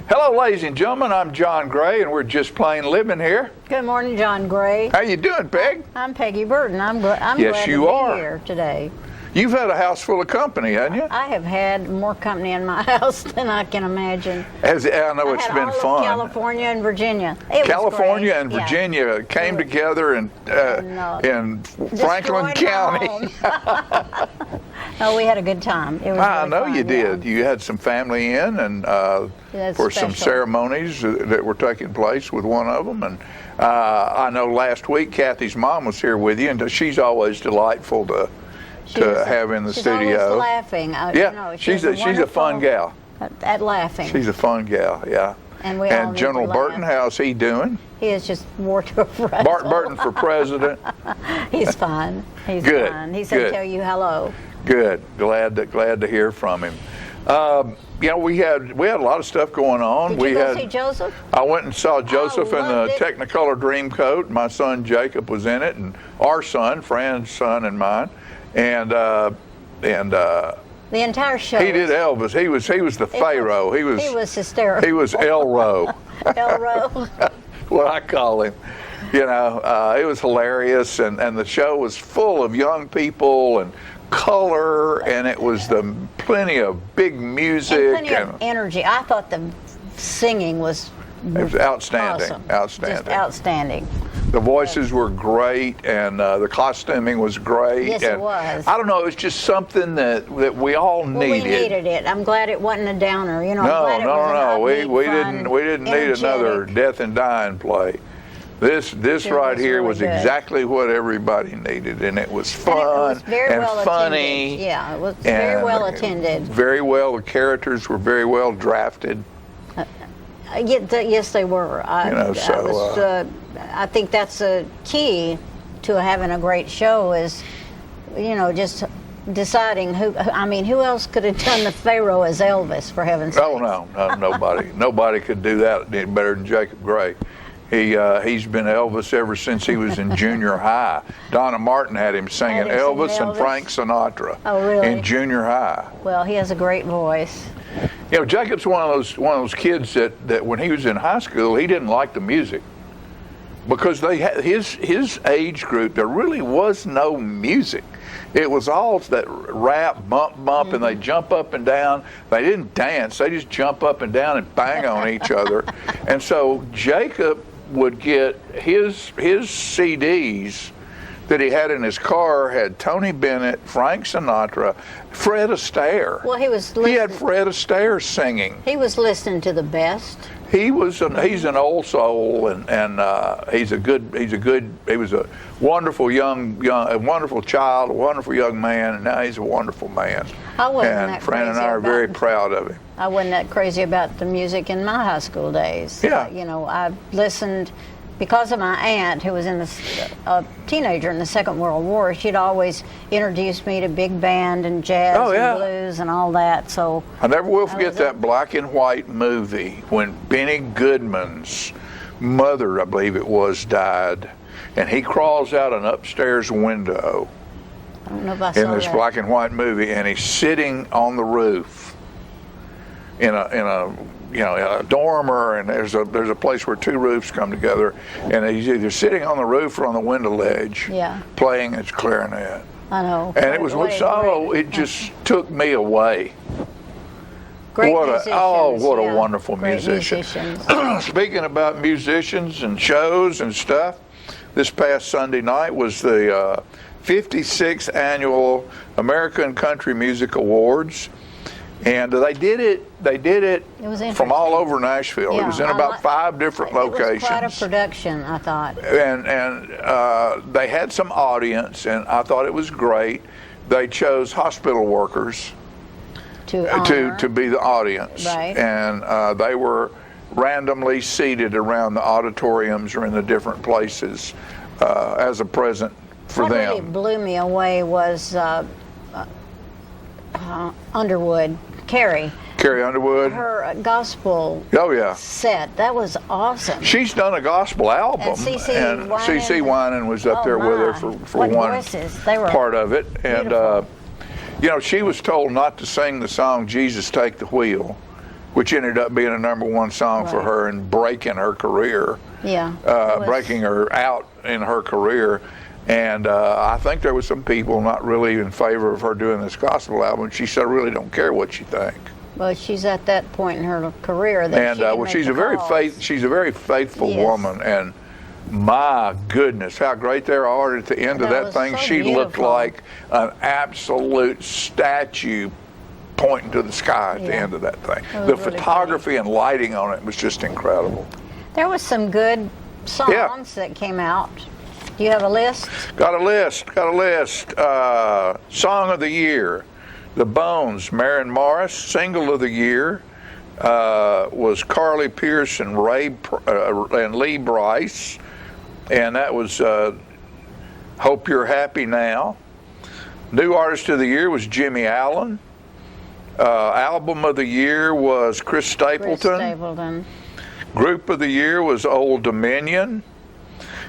Hello, ladies and gentlemen. I'm John Gray, and we're just plain living here. Good morning, John Gray. How you doing, Peg? I'm Peggy Burton. I'm glad you to be here today. You've had a house full of company, haven't you? I have had more company in my house than I can imagine. I know it's been fun. California and Virginia. California and Virginia came together in Franklin County. No, we had a good time. It was I know fun, you did. You had some family in, and for some ceremonies that were taking place with one of them. And I know last week Kathy's mom was here with you, and she's always delightful to have in the studio. She's always laughing. She's a fun gal. At laughing. She's a fun gal, yeah. And General Burton, how's he doing? He is just more to a friend. Bart Burton for president. He's fine. He's good. fine. He said tell you hello. Good. Glad to hear from him. We had a lot of stuff going on. Did you go see Joseph? I went and saw Joseph in the Technicolor Dreamcoat. My son Jacob was in it, and our son, Fran's son, and mine, and the entire show. He did Elvis. He was the Pharaoh. He was hysterical. He was Elro. Elro. What I call him. It was hilarious, and the show was full of young people and color, and it was plenty of big music and plenty of energy. I thought the singing was outstanding. Awesome. Outstanding. Just outstanding. The voices were great, and the costuming was great. Yes, it was. I don't know, it was just something that we all needed. We needed it. I'm glad it wasn't a downer. No. We didn't need another death and dying play. This right here was exactly what everybody needed, and it was fun and funny. Yeah, it was very well attended. Very well. The characters were very well drafted. Yes, they were. I think that's a key to having a great show is, just deciding who else could have done the Pharaoh as Elvis, for heaven's sake? Oh, no, nobody. Nobody could do that any better than Jacob Gray. He's been Elvis ever since he was in junior high. Donna Martin had him singing Elvis and Frank Sinatra. Oh, really? In junior high. Well, he has a great voice. Jacob's one of those kids that when he was in high school, he didn't like the music because they had his age group. There really was no music. It was all that rap, bump, and they jump up and down. They didn't dance. They just jump up and down and bang on each other. And so Jacob would get his CDs that he had in his car had Tony Bennett, Frank Sinatra, Fred Astaire. Well, he had Fred Astaire singing. He was listening to the best. He's an old soul, and he was a wonderful a wonderful child, a wonderful young man, and now he's a wonderful man. And Fran and I are very proud of him. I wasn't that crazy about the music in my high school days. Yeah. I listened because of my aunt, who was a teenager in the Second World War. She'd always introduced me to big band and jazz and blues and all that. So I never will forget that black and white movie when Benny Goodman's mother, I believe it was, died, and he crawls out an upstairs window. I don't know if I saw in this black and white movie, and he's sitting on the roof in a dormer, and there's a place where two roofs come together, and he's either sitting on the roof or on the window ledge, playing his clarinet. I know. And it just took me away. What a wonderful musician. Speaking about musicians and shows and stuff, this past Sunday night was the 56th annual American Country Music Awards. And they did it from all over Nashville. It was in about 5 different locations. It was quite a production, I thought. And they had some audience, and I thought it was great. They chose hospital workers to be the audience. Right. And they were randomly seated around the auditoriums or in the different places as a present for them. What really blew me away was Underwood, Carrie Underwood. Her gospel set. That was awesome. She's done a gospel album. And C.C. Winan was up there with her for one part of it. Beautiful. And, she was told not to sing the song Jesus Take the Wheel which ended up being a #1 song for her and breaking her career. Yeah. Breaking her out in her career. And I think there was some people not really in favor of her doing this gospel album. She said, I really don't care what you think. Well, she's at that point in her career that and well, she's a very faithful woman, and my goodness, how great they are at the end of that thing. She looked like an absolute statue pointing to the sky at the end of that thing. The photography and lighting on it was just incredible. There was some good songs that came out. Do you have a list? Got a list. Song of the Year. The Bones, Maren Morris. Single of the Year was Carly Pearce and Lee Brice. And that was Hope You're Happy Now. New Artist of the Year was Jimmy Allen. Album of the Year was Chris Stapleton. Group of the Year was Old Dominion.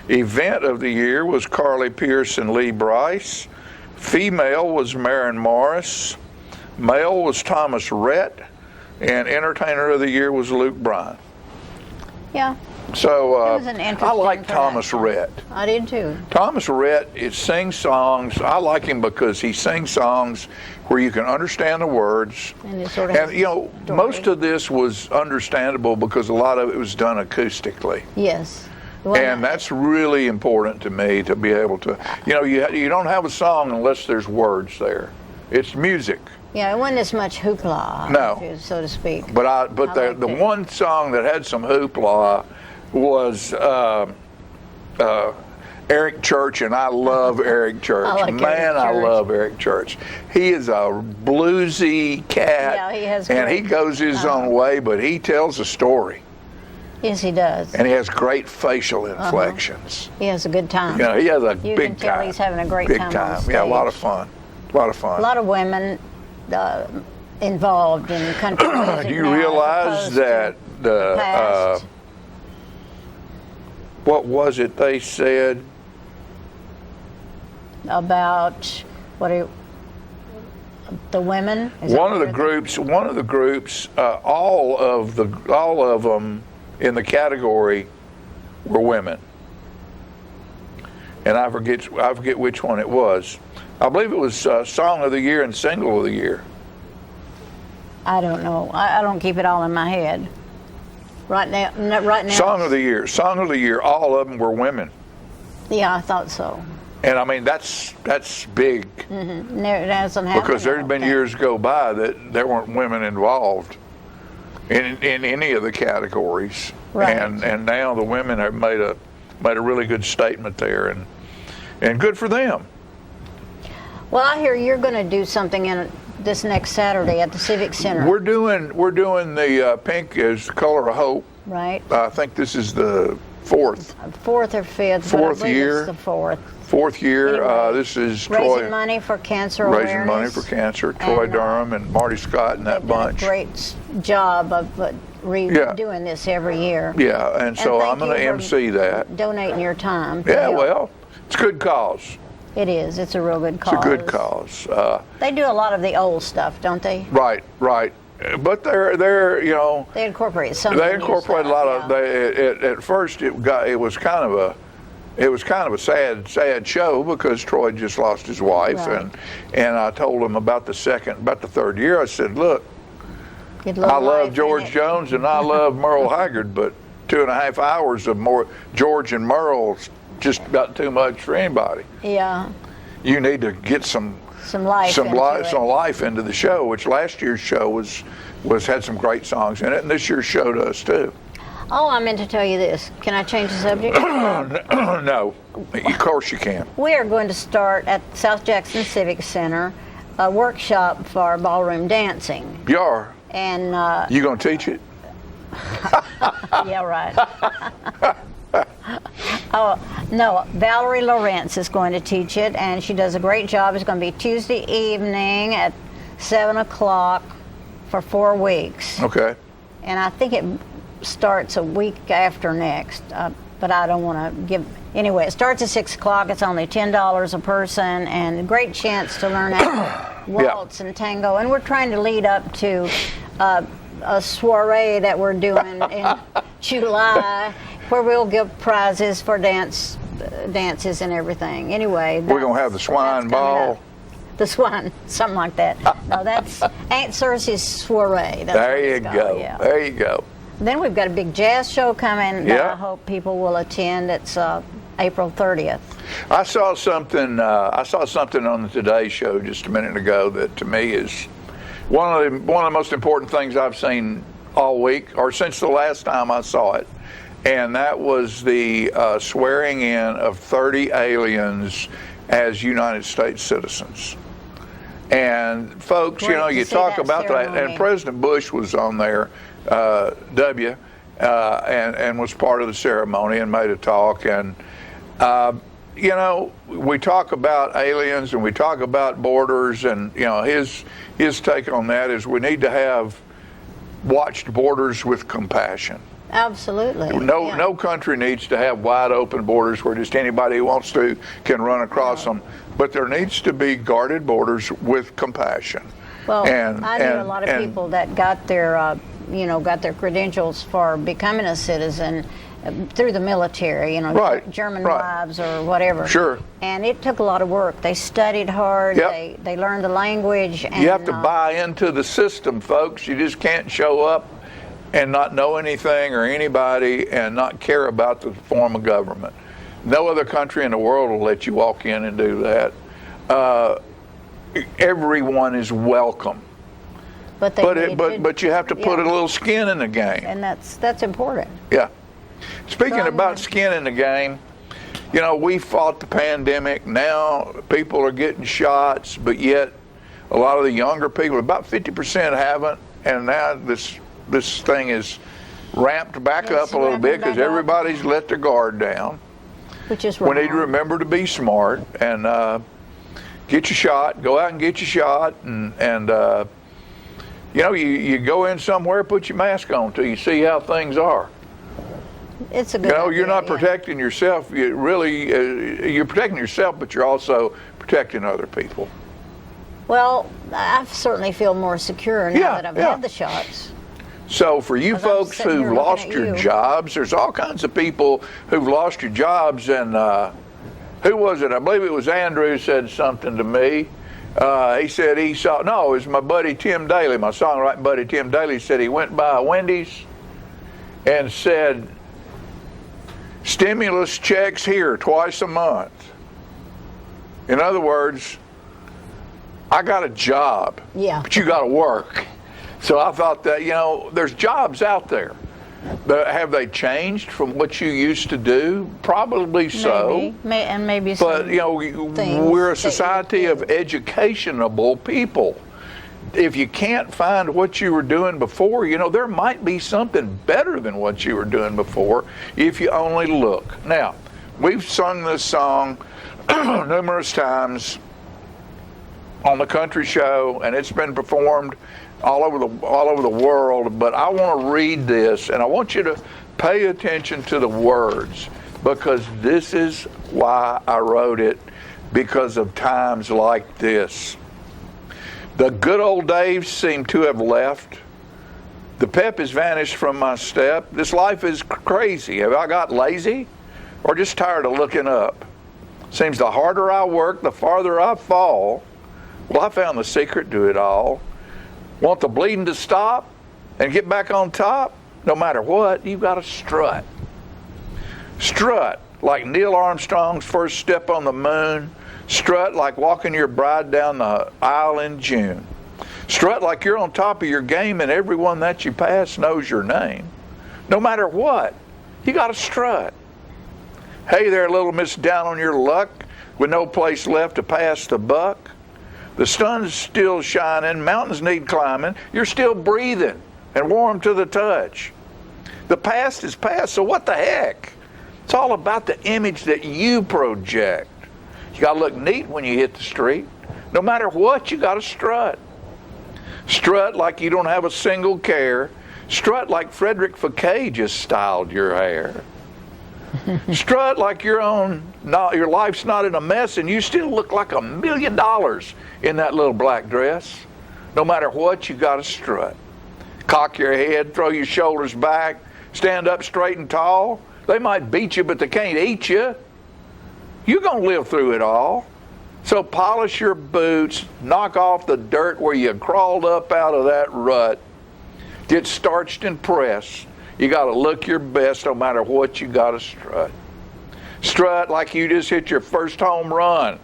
Event of the Year was Carly Pearce and Lee Brice. Female was Maren Morris. Male was Thomas Rhett. And Entertainer of the Year was Luke Bryan. Yeah. So I like Thomas Rhett. I did too. Thomas Rhett sings songs. I like him because he sings songs where you can understand the words. And you know, most of this was understandable because a lot of it was done acoustically. Yes. And that's really important to me, to be able to, you don't have a song unless there's words there. It's music. Yeah, it wasn't as much hoopla, so to speak. But the one song that had some hoopla was Eric Church, and I love Eric Church. I love Eric Church. He is a bluesy cat, and he goes his own way, but he tells a story. Yes, he does. And he has great facial inflections. He has a good time. He has a you big can tell time. He's having a great time on stage. Yeah, a lot of fun. A lot of women involved in country music. Do you realize that what was it they said about the women? One of the groups, all of them in the category were women, and I forget which one it was. I believe it was Song of the Year and Single of the Year. I don't know. I don't keep it all in my head. Right now. Song of the Year. All of them were women. Yeah, I thought so. And I mean, that's big. Mm-hmm. It hasn't happened. Because there's been years go by that there weren't women involved in any of the categories. Right. And now the women have made a really good statement there, and good for them. Well, I hear you're going to do something in this next Saturday at the Civic Center. We're doing the Pink is the Color of Hope. Right. I think this is the fourth or fifth. Fourth year. It's the fourth. Fourth year. Anyway, this is raising Troy. money for cancer awareness. Raising money for cancer. Troy Durham and Marty Scott and that bunch. Done a great job of doing this every year. Yeah, and so I'm going to MC that. Donating your time. Yeah, well, it's a good cause. It is. It's a real good cause. It's a good cause. They do a lot of the old stuff, don't they? Right. But they're they incorporate some. They incorporate a lot of. At first it was kind of a sad show because Troy just lost his wife, right. and I told him about the third year. I said, look, I love George Jones and I love Merle Haggard, but 2.5 hours of more George and Merle's just about too much for anybody. Yeah. You need to get some life into the show, which last year's show had some great songs in it, and this year's show does too. Oh, I meant to tell you this. Can I change the subject? No, of course you can. We are going to start at South Jackson Civic Center a workshop for ballroom dancing. You are? And you gonna teach it? Yeah, right. Oh, no, Valerie Lawrence is going to teach it, and she does a great job. It's going to be Tuesday evening at 7 o'clock for 4 weeks. Okay. And I think it starts a week after next, but I don't want to give... Anyway, it starts at 6 o'clock. It's only $10 a person, and a great chance to learn how to waltz and tango. And we're trying to lead up to a soiree that we're doing in July, where we'll give prizes for dances and everything. Anyway, we're gonna have the swine ball. The swine, something like that. No, that's Aunt Cersei's soiree. That's there you go. Yeah. There you go. Then we've got a big jazz show coming that I hope people will attend. It's April 30th. I saw something on the Today Show just a minute ago that to me is one of the most important things I've seen all week, or since the last time I saw it, and that was the swearing in of 30 aliens as United States citizens. And folks, you talk about that, and President Bush was on there, and was part of the ceremony and made a talk. And we talk about aliens and we talk about borders, and his take on that is we need to have watched borders with compassion. Absolutely. No country needs to have wide open borders where just anybody who wants to can run across them. But there needs to be guarded borders with compassion. Well, I knew a lot of people that got their credentials for becoming a citizen through the military, German wives or whatever. Sure. And it took a lot of work. They studied hard. Yep. They learned the language. And, you have to buy into the system, folks. You just can't show up and not know anything or anybody and not care about the form of government. No other country in the world will let you walk in and do that. Everyone is welcome. But you have to put a little skin in the game. And that's important. Yeah. Speaking about skin in the game, we fought the pandemic. Now people are getting shots, but yet a lot of the younger people, about 50% haven't, and now this thing is ramped back up a little bit because everybody's let their guard down. Which is wrong. We need to remember to be smart and get your shot. Go out and get your shot, and you go in somewhere, put your mask on till you see how things are. It's a good idea, you're not protecting yourself. You're protecting yourself, but you're also protecting other people. Well, I certainly feel more secure now that I've had the shots. So for you folks who've lost your jobs, there's all kinds of people who've lost your jobs. And who was it? I believe it was Andrew said something to me. He said it was my buddy Tim Daly, my songwriting buddy Tim Daly said he went by a Wendy's and said, stimulus checks here twice a month. In other words, I got a job, but you got to work. So I thought that, there's jobs out there. But have they changed from what you used to do? Probably so. Maybe but, we're a society of educationable people. If you can't find what you were doing before, there might be something better than what you were doing before if you only look. Now, we've sung this song numerous times on the country show, and it's been performed all over the world, but I want to read this, and I want you to pay attention to the words, because this is why I wrote it, because of times like this. The good old days seem to have left. The pep has vanished from my step. This life is crazy. Have I got lazy or just tired of looking up? Seems the harder I work, the farther I fall. Well, I found the secret to it all. Want the bleeding to stop and get back on top? No matter what, you've got to strut. Strut like Neil Armstrong's first step on the moon. Strut like walking your bride down the aisle in June. Strut like you're on top of your game and everyone that you pass knows your name. No matter what, you got to strut. Hey there, little miss down on your luck with no place left to pass the buck. The sun's still shining, mountains need climbing, you're still breathing and warm to the touch. The past is past, so what the heck? It's all about the image that you project. You gotta look neat when you hit the street. No matter what, you gotta strut. Strut like you don't have a single care. Strut like Frederick Fouquet just styled your hair. Strut like your life's not in a mess and you still look like $1 million in that little black dress. No matter what, you gotta strut. Cock your head, throw your shoulders back, stand up straight and tall. They might beat you, but they can't eat you. You're going to live through it all. So polish your boots, knock off the dirt where you crawled up out of that rut. Get starched and pressed. You got to look your best no matter what you got to strut. Strut like you just hit your first home run.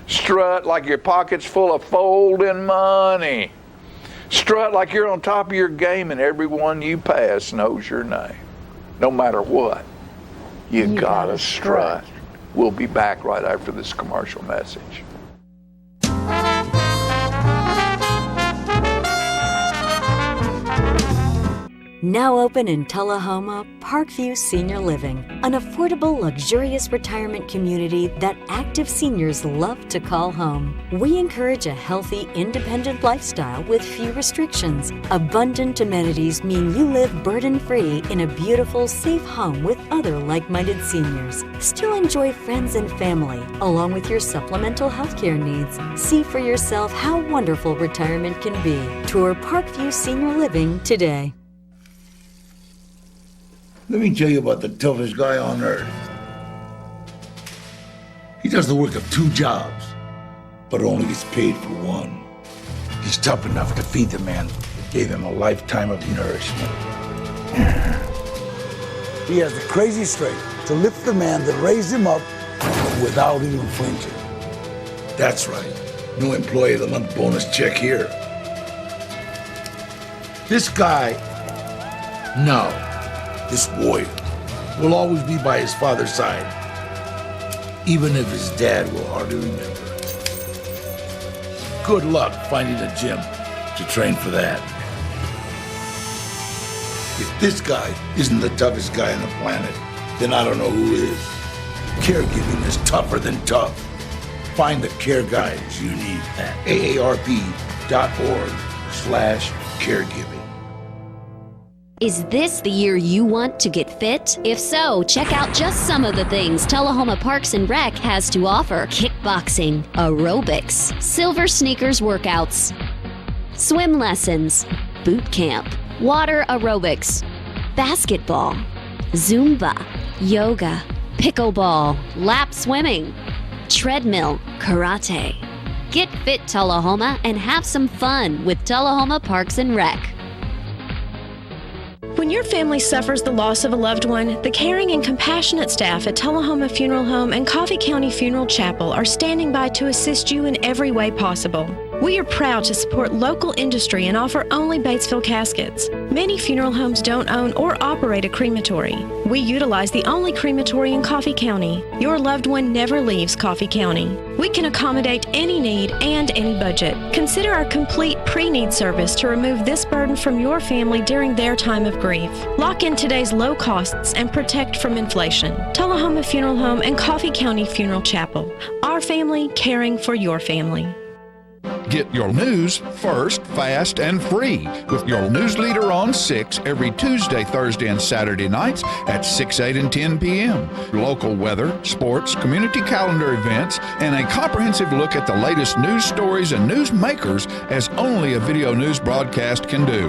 Strut like your pocket's full of folding money. Strut like you're on top of your game and everyone you pass knows your name. No matter what, you gotta strut. We'll be back right after this commercial message. Now open in Tullahoma, Parkview Senior Living, an affordable, luxurious retirement community that active seniors love to call home. We encourage a healthy, independent lifestyle with few restrictions. Abundant amenities mean you live burden-free in a beautiful, safe home with other like-minded seniors. Still enjoy friends and family, along with your supplemental health care needs. See for yourself how wonderful retirement can be. Tour Parkview Senior Living today. Let me tell you about the toughest guy on earth. He does the work of 2 jobs, but only gets paid for one. He's tough enough to feed the man that gave him a lifetime of nourishment. He has the crazy strength to lift the man that raised him up without even flinching. That's right. No employee of the month bonus check here. This guy, this warrior will always be by his father's side, even if his dad will hardly remember. Good luck finding a gym to train for that. If this guy isn't the toughest guy on the planet, then I don't know who is. Caregiving is tougher than tough. Find the care guides you need at aarp.org/caregiving. Is this the year you want to get fit? If so, check out just some of the things Tullahoma Parks and Rec has to offer. Kickboxing, aerobics, silver sneakers workouts, swim lessons, boot camp, water aerobics, basketball, Zumba, yoga, pickleball, lap swimming, treadmill, karate. Get fit, Tullahoma, and have some fun with Tullahoma Parks and Rec. When your family suffers the loss of a loved one, the caring and compassionate staff at Tullahoma Funeral Home and Coffee County Funeral Chapel are standing by to assist you in every way possible. We are proud to support local industry and offer only Batesville caskets. Many funeral homes don't own or operate a crematory. We utilize the only crematory in Coffee County. Your loved one never leaves Coffee County. We can accommodate any need and any budget. Consider our complete pre-need service to remove this burden from your family during their time of grief. Lock in today's low costs and protect from inflation. Tullahoma Funeral Home and Coffee County Funeral Chapel. Our family caring for your family. Get your news first, fast, and free with your news leader on 6 every Tuesday, Thursday, and Saturday nights at 6, 8, and 10 p.m. Local weather, sports, community calendar events, and a comprehensive look at the latest news stories and news makers as only a video news broadcast can do.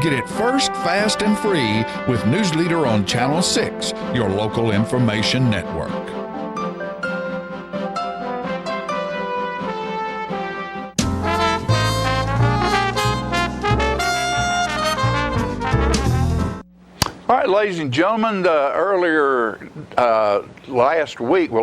Get it first, fast, and free with News Leader on Channel 6, your local information network. All right, ladies and gentlemen, later last week, we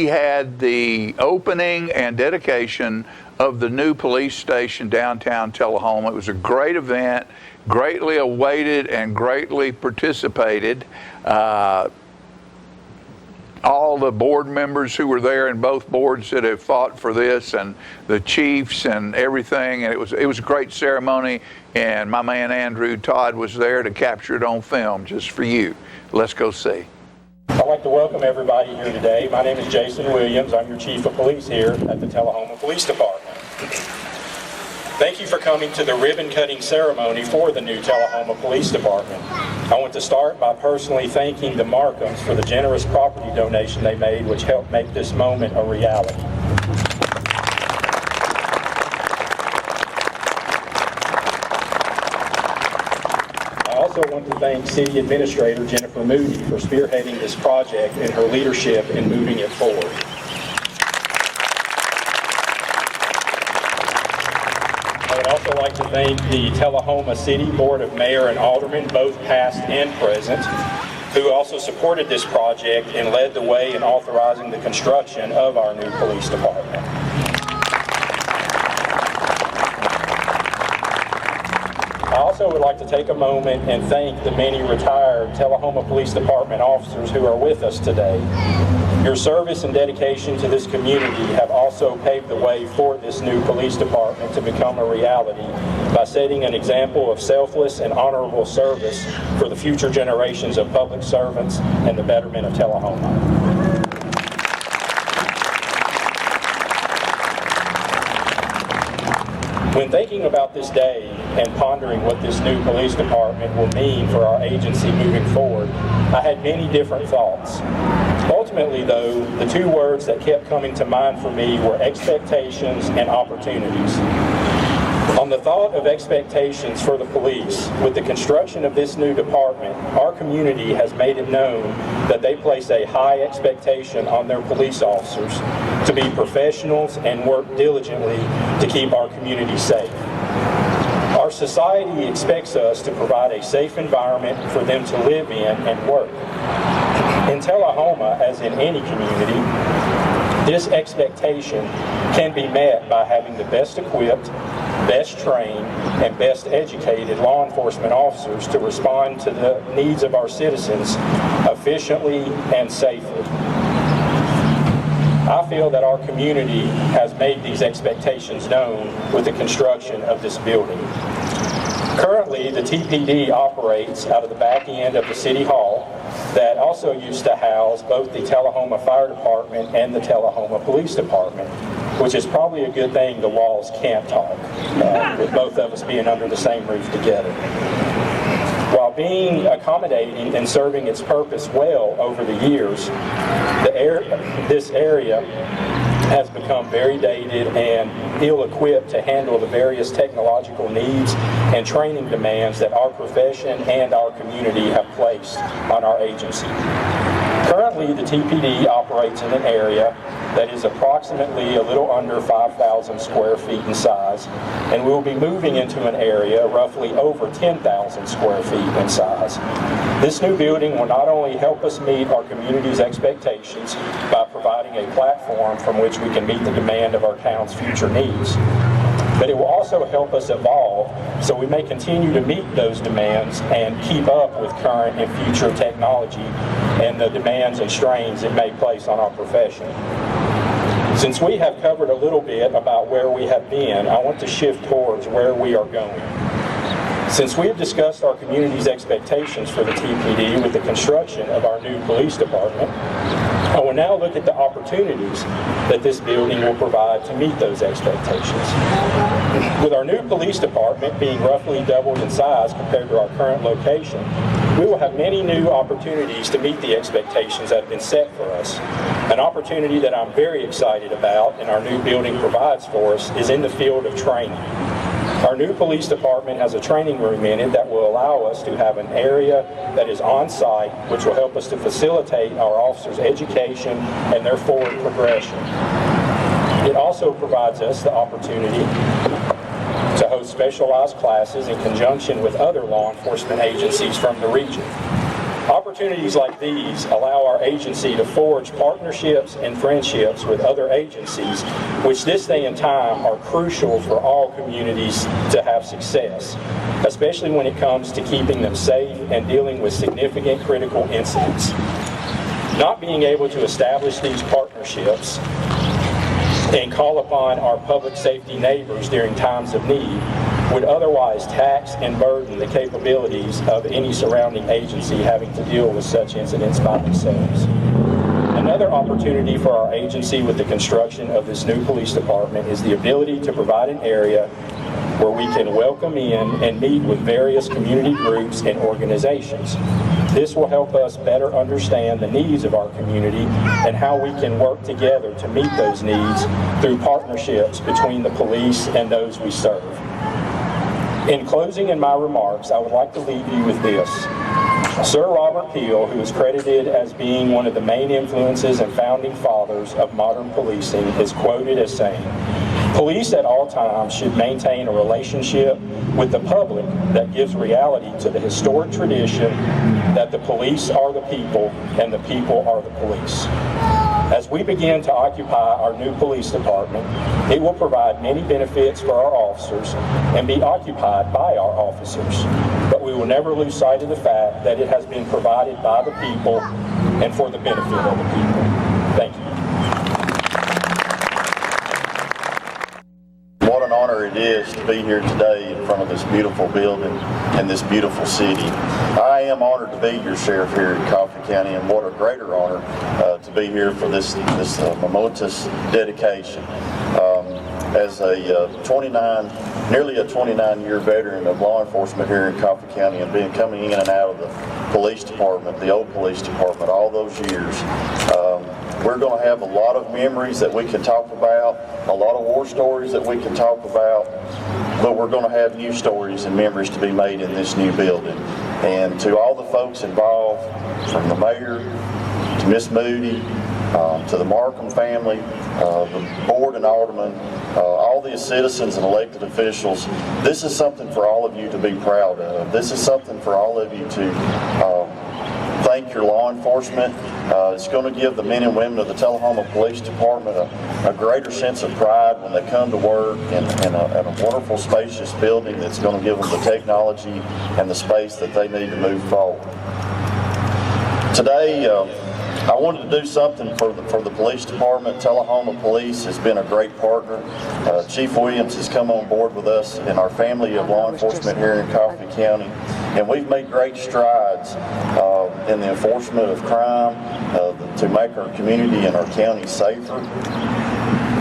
had the opening and dedication of the new police station downtown Tullahoma. It was a great event, greatly awaited and greatly participated. All the board members who were there in both boards that have fought for this, and the chiefs and everything, and it was a great ceremony, and my man Andrew Todd was there to capture it on film just for you. Let's go see. I'd like to welcome everybody here today. My name is Jason Williams. I'm your Chief of Police here at the Tullahoma Police Department. Thank you for coming to the ribbon-cutting ceremony for the new Tullahoma Police Department. I want to start by personally thanking the Markhams for the generous property donation they made, which helped make this moment a reality. also want to thank City Administrator Jennifer Moody for spearheading this project and her leadership in moving it forward. I would also like to thank the Tullahoma City Board of Mayor and Aldermen, both past and present, who also supported this project and led the way in authorizing the construction of our new police department. I also would like to take a moment and thank the many retired Tullahoma Police Department officers who are with us today. Your service and dedication to this community have also paved the way for this new police department to become a reality by setting an example of selfless and honorable service for the future generations of public servants and the betterment of Tullahoma. When thinking about this day and pondering what this new police department will mean for our agency moving forward, I had many different thoughts. Ultimately, though, the two words that kept coming to mind for me were expectations and opportunities. On the thought of expectations for the police, with the construction of this new department, our community has made it known that they place a high expectation on their police officers to be professionals and work diligently to keep our community safe. Our society expects us to provide a safe environment for them to live in and work. In Tullahoma, as in any community, this expectation can be met by having the best equipped, best trained, and best educated law enforcement officers to respond to the needs of our citizens efficiently and safely. I feel that our community has made these expectations known with the construction of this building. Currently, the TPD operates out of the back end of the City Hall that also used to house both the Tullahoma Fire Department and the Tullahoma Police Department, which is probably a good thing the walls can't talk, with both of us being under the same roof together. While being accommodating and serving its purpose well over the years, this area has become very dated and ill-equipped to handle the various technological needs and training demands that our profession and our community have placed on our agency. Currently, the TPD operates in an area that is approximately a little under 5,000 square feet in size, and we will be moving into an area roughly over 10,000 square feet in size. This new building will not only help us meet our community's expectations by providing a platform from which we can meet the demand of our town's future needs, but it will also help us evolve so we may continue to meet those demands and keep up with current and future technology and the demands and strains it may place on our profession. Since we have covered a little bit about where we have been, I want to shift towards where we are going. Since we have discussed our community's expectations for the TPD with the construction of our new police department, I will now look at the opportunities that this building will provide to meet those expectations. With our new police department being roughly doubled in size compared to our current location, we will have many new opportunities to meet the expectations that have been set for us. An opportunity that I'm very excited about and our new building provides for us is in the field of training. Our new police department has a training room in it that will allow us to have an area that is on site, which will help us to facilitate our officers' education and their forward progression. It also provides us the opportunity to host specialized classes in conjunction with other law enforcement agencies from the region. Opportunities like these allow our agency to forge partnerships and friendships with other agencies, which this day and time are crucial for all communities to have success, especially when it comes to keeping them safe and dealing with significant critical incidents. Not being able to establish these partnerships and call upon our public safety neighbors during times of need would otherwise tax and burden the capabilities of any surrounding agency having to deal with such incidents by themselves. Another opportunity for our agency with the construction of this new police department is the ability to provide an area where we can welcome in and meet with various community groups and organizations. This will help us better understand the needs of our community and how we can work together to meet those needs through partnerships between the police and those we serve. In closing in my remarks, I would like to leave you with this. Sir Robert Peel, who is credited as being one of the main influences and founding fathers of modern policing, is quoted as saying, "Police at all times should maintain a relationship with the public that gives reality to the historic tradition that the police are the people and the people are the police." As we begin to occupy our new police department, it will provide many benefits for our officers and be occupied by our officers. But we will never lose sight of the fact that it has been provided by the people and for the benefit of the people. Thank you. What an honor it is to be here today in front of this beautiful building and this beautiful city. I am honored to be your sheriff here in Coffee County, and what a greater honor to be here for this momentous dedication. As a nearly a 29-year veteran of law enforcement here in Coffee County, and coming in and out of the police department, the old police department, all those years, we're going to have a lot of memories that we can talk about, a lot of war stories that we can talk about, but we're going to have new stories and memories to be made in this new building. And to all the folks involved, from the mayor to Miss Moody, to the Markham family, the board and aldermen, all the citizens and elected officials, this is something for all of you to be proud of. This is something for all of you to thank your law enforcement. It's going to give the men and women of the Tullahoma Police Department a greater sense of pride when they come to work in a wonderful, spacious building that's going to give them the technology and the space that they need to move forward. Today, I wanted to do something for the police department. Tullahoma Police has been a great partner. Chief Williams has come on board with us in our family of law enforcement here in Coffee County, and we've made great strides in the enforcement of crime to make our community and our county safer.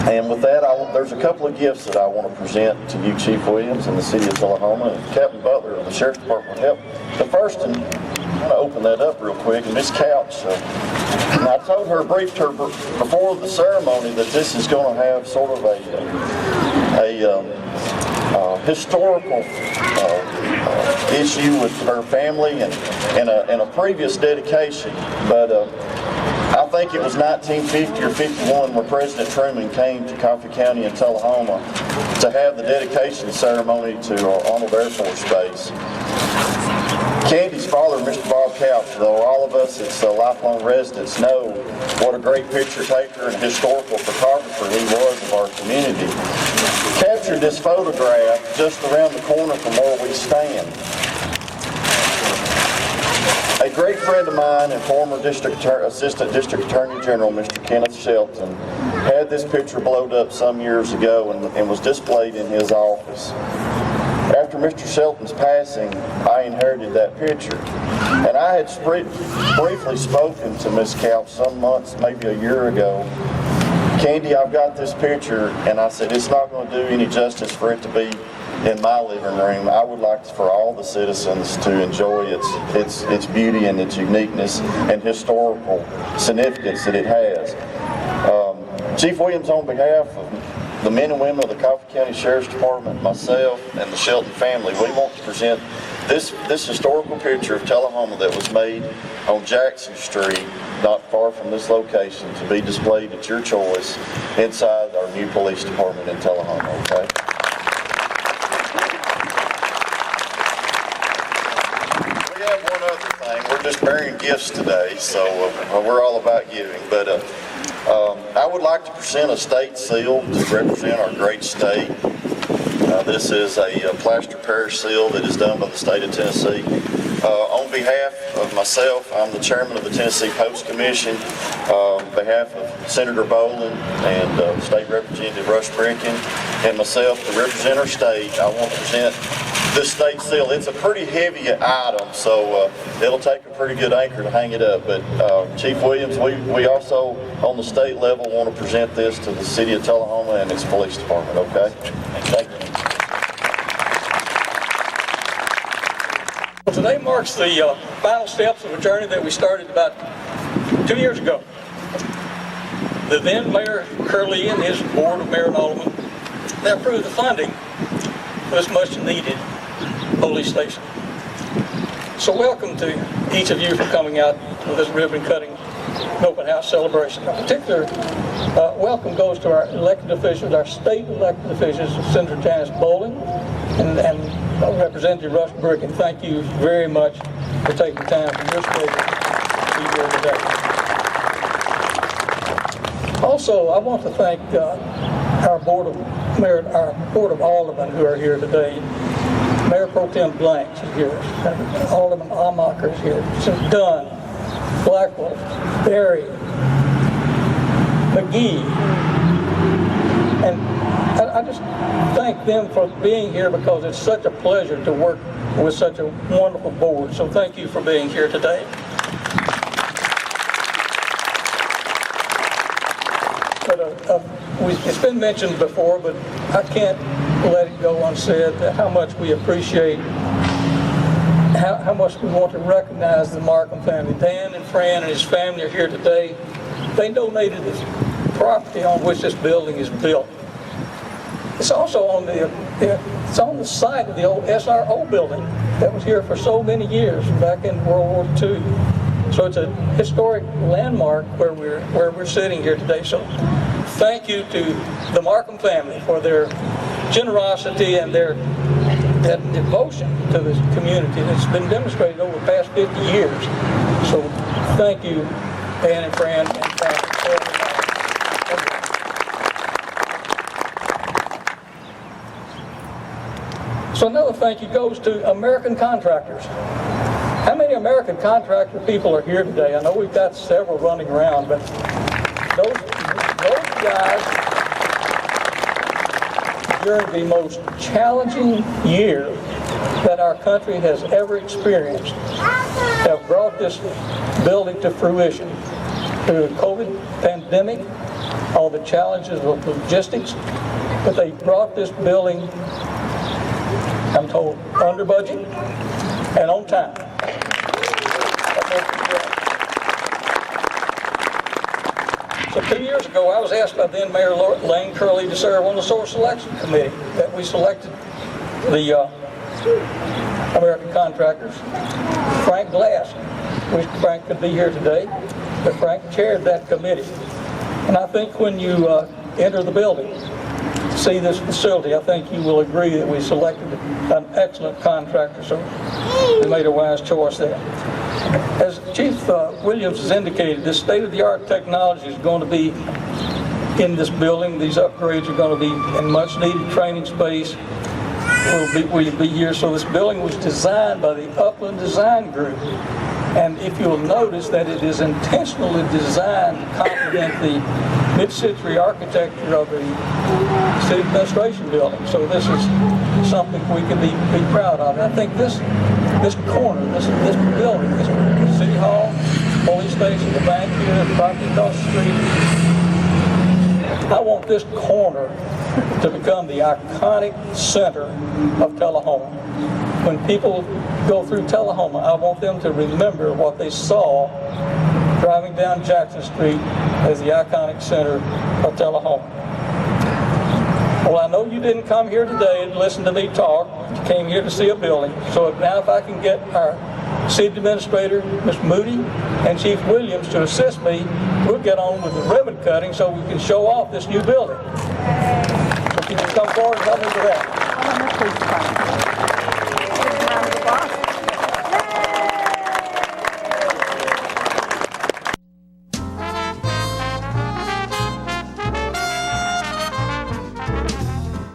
And with that, there's a couple of gifts that I want to present to you, Chief Williams, and the City of Tullahoma, and Captain Butler of the Sheriff's Department help. The first, and I'm going to open that up real quick, and Miss Couch, I told her, briefed her before the ceremony that this is going to have sort of a historical issue with her family and a previous dedication, but I think it was 1950 or 51 where President Truman came to Coffee County and Tullahoma to have the dedication ceremony to Arnold Air Force Base. Candy's father, Mr. Bob Couch, though all of us as lifelong residents know what a great picture taker and historical photographer he was of our community, captured this photograph just around the corner from where we stand. A great friend of mine and former Assistant District Attorney General, Mr. Kenneth Shelton, had this picture blowed up some years ago and was displayed in his office. After Mr. Shelton's passing, I inherited that picture. And I had briefly spoken to Miss Couch some months, maybe a year ago. Candy, I've got this picture, and I said, it's not going to do any justice for it to be in my living room. I would like for all the citizens to enjoy its beauty and its uniqueness and historical significance that it has. Chief Williams, on behalf of the men and women of the Coffee County Sheriff's Department, myself, and the Shelton family, we want to present this historical picture of Tullahoma that was made on Jackson Street, not far from this location, to be displayed at your choice inside our new police department in Tullahoma, okay? We have one other thing. We're just bearing gifts today, so we're all about giving, but I would like to present a state seal to represent our great state. This is a plaster parish seal that is done by the state of Tennessee. On behalf of myself, I'm the chairman of the Tennessee Post Commission. On behalf of Senator Boland and State Representative Rush Brinken and myself to represent our state, I want to present this state seal. It's a pretty heavy item, so it'll take a pretty good anchor to hang it up. But Chief Williams, we also on the state level want to present this to the City of Tullahoma and its police department, okay? Thank you. Well, today marks the final steps of a journey that we started about 2 years ago. The then Mayor Curley and his board of mayor and aldermen, they approved the funding for this much needed police station. So welcome to each of you for coming out to this ribbon cutting open house celebration. A particular welcome goes to our elected officials, our state elected officials, Senator Janice Bowling and Representative Russ Brick, and thank you very much for taking time from your schedule to be here today. Also, I want to thank our Board of Aldermen who are here today. Mayor Pro Tem Blanks is here. Alderman Amacher is here. Dunn, Blackwell, Berry, McGee. And I just thank them for being here because it's such a pleasure to work with such a wonderful board. So thank you for being here today. But it's been mentioned before, but I can't let it go unsaid that how much we appreciate, how much we want to recognize the Markham family. Dan and Fran and his family are here today. They donated the property on which this building is built. It's also on the site of the old SRO building that was here for so many years back in World War II. So it's a historic landmark where we're sitting here today. So thank you to the Markham family for their generosity and their devotion to this community that's been demonstrated over the past 50 years. So thank you, Dan and Fran and family. So another thank you goes to American contractors. How many American contractor people are here today? I know we've got several running around, but those guys, during the most challenging year that our country has ever experienced, have brought this building to fruition through the COVID pandemic, all the challenges of logistics, but they brought this building, I'm told, under budget and on time. So 2 years ago, I was asked by then Mayor Lane Curley to serve on the source selection committee that we selected the American contractors. Frank Glass, wish Frank could be here today, but Frank chaired that committee. And I think when you enter the building, see this facility, I think you will agree that we selected an excellent contractor, so we made a wise choice there. As Chief Williams has indicated, this state-of-the-art technology is going to be in this building. These upgrades are going to be in much-needed training space. We'll be here. So this building was designed by the Upland Design Group. And if you'll notice that it is intentionally designed to complement the mid-century architecture of the city administration building. So this is something we can be proud of. And I think this corner, this building, this City Hall, police station, the bank here, the property across the street, I want this corner to become the iconic center of Tullahoma. When people go through Tullahoma, I want them to remember what they saw driving down Jackson Street as the iconic center of Tullahoma. Well, I know you didn't come here today to listen to me talk. You came here to see a building. So now if I can get our City Administrator, Ms. Moody, and Chief Williams to assist me, we'll get on with the ribbon cutting so we can show off this new building. So can you come forward and help me with that?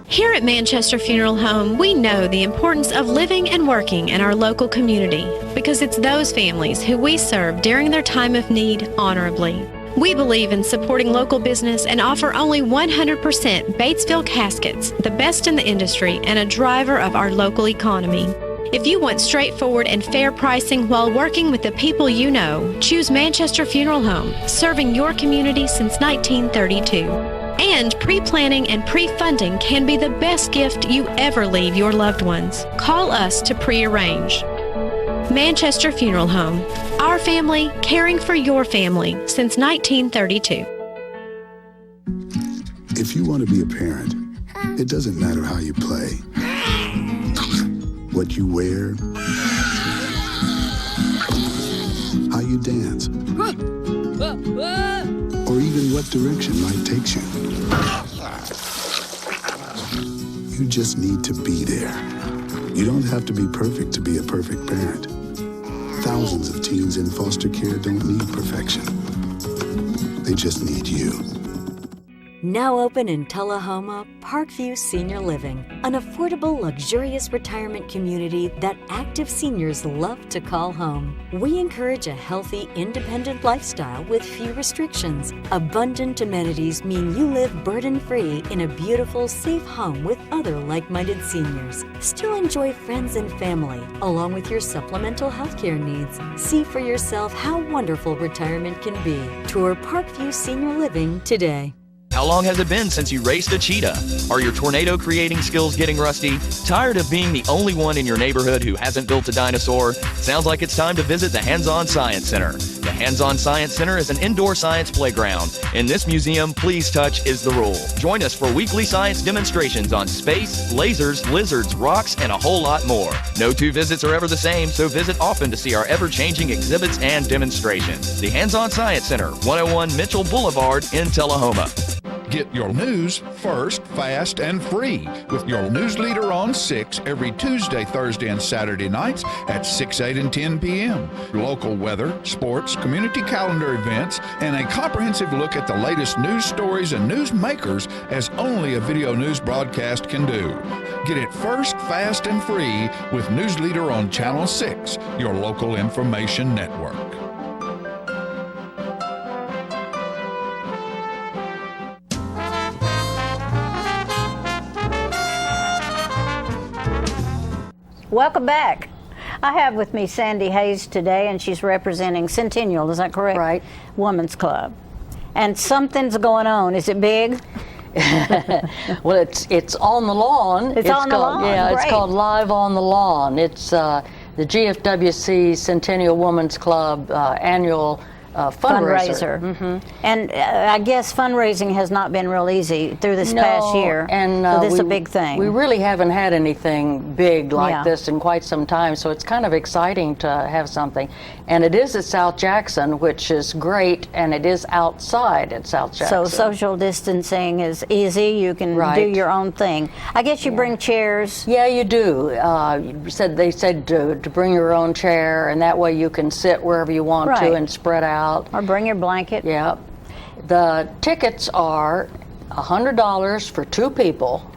Here at Manchester Funeral Home, we know the importance of living and working in our local community because it's those families who we serve during their time of need honorably. We believe in supporting local business and offer only 100% Batesville caskets, the best in the industry and a driver of our local economy. If you want straightforward and fair pricing while working with the people you know, choose Manchester Funeral Home, serving your community since 1932. And pre-planning and pre-funding can be the best gift you ever leave your loved ones. Call us to pre-arrange. Manchester Funeral Home. Our family, caring for your family since 1932. If you want to be a parent, it doesn't matter how you play. what you wear, how you dance, or even what direction life takes you. You just need to be there. You don't have to be perfect to be a perfect parent. Thousands of teens in foster care don't need perfection. They just need you. Now open in Tullahoma, Parkview Senior Living, an affordable, luxurious retirement community that active seniors love to call home. We encourage a healthy, independent lifestyle with few restrictions. Abundant amenities mean you live burden-free in a beautiful, safe home with other like-minded seniors. Still enjoy friends and family, along with your supplemental healthcare needs. See for yourself how wonderful retirement can be. Tour Parkview Senior Living today. How long has it been since you raced a cheetah? Are your tornado creating skills getting rusty? Tired of being the only one in your neighborhood who hasn't built a dinosaur? Sounds like it's time to visit the Hands-On Science Center. The Hands-On Science Center is an indoor science playground. In this museum, please touch is the rule. Join us for weekly science demonstrations on space, lasers, lizards, rocks, and a whole lot more. No two visits are ever the same, so visit often to see our ever-changing exhibits and demonstrations. The Hands-On Science Center, 101 Mitchell Boulevard in Tullahoma. Get your news first, fast, and free with your news leader on 6 every Tuesday, Thursday, and Saturday nights at 6, 8, and 10 p.m. Local weather, sports, community calendar events, and a comprehensive look at the latest news stories and news makers as only a video news broadcast can do. Get it first, fast, and free with News Leader on Channel 6, your local information network. Welcome back. I have with me Sandy Hayes today, and she's representing Centennial, is that correct? Right. Women's Club. And something's going on. Is it big? Well, it's on the lawn. It's on the lawn. Yeah, Great. It's called Live on the Lawn. It's the GFWC Centennial Women's Club annual fundraiser. Mm-hmm. And I guess fundraising has not been real easy through this past year. And so this is a big thing. We really haven't had anything big like this in quite some time, so it's kind of exciting to have something. And it is at South Jackson, which is great, and it is outside at South Jackson. So social distancing is easy. You can do your own thing. I guess you bring chairs. Yeah, you do. They said to bring your own chair, and that way you can sit wherever you want to and spread out. Or bring your blanket. Yeah. The tickets are $100 for 2 people,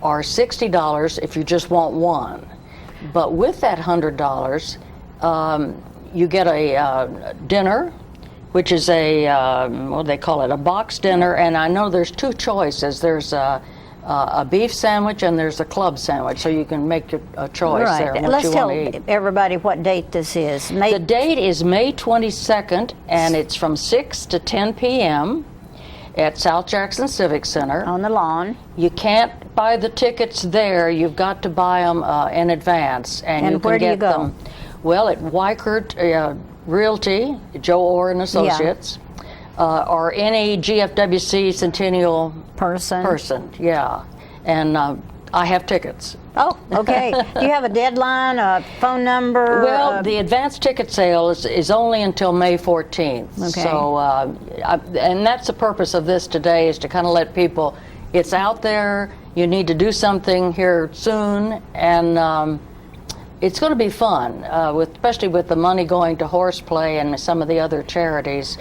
or $60 if you just want one. But with that $100, you get a dinner, which is what do they call it, a box dinner, and I know there's 2 choices. There's a beef sandwich and there's a club sandwich, so you can make a choice there. Let's tell everybody what date this is. The date is May 22nd, and it's from 6 to 10 p.m. at South Jackson Civic Center. On the lawn. You can't buy the tickets there. You've got to buy them in advance. And you where can do you get go? them. Well, at Weichert Realty, Joe Orr and Associates. Or any GFWC Centennial person, yeah. And I have tickets. Oh, okay. Do you have a deadline, a phone number? Well, the advance ticket sale is only until May 14th. Okay. So, and that's the purpose of this today, is to kind of let people, it's out there, you need to do something here soon, and it's going to be fun, especially with the money going to horseplay and some of the other charities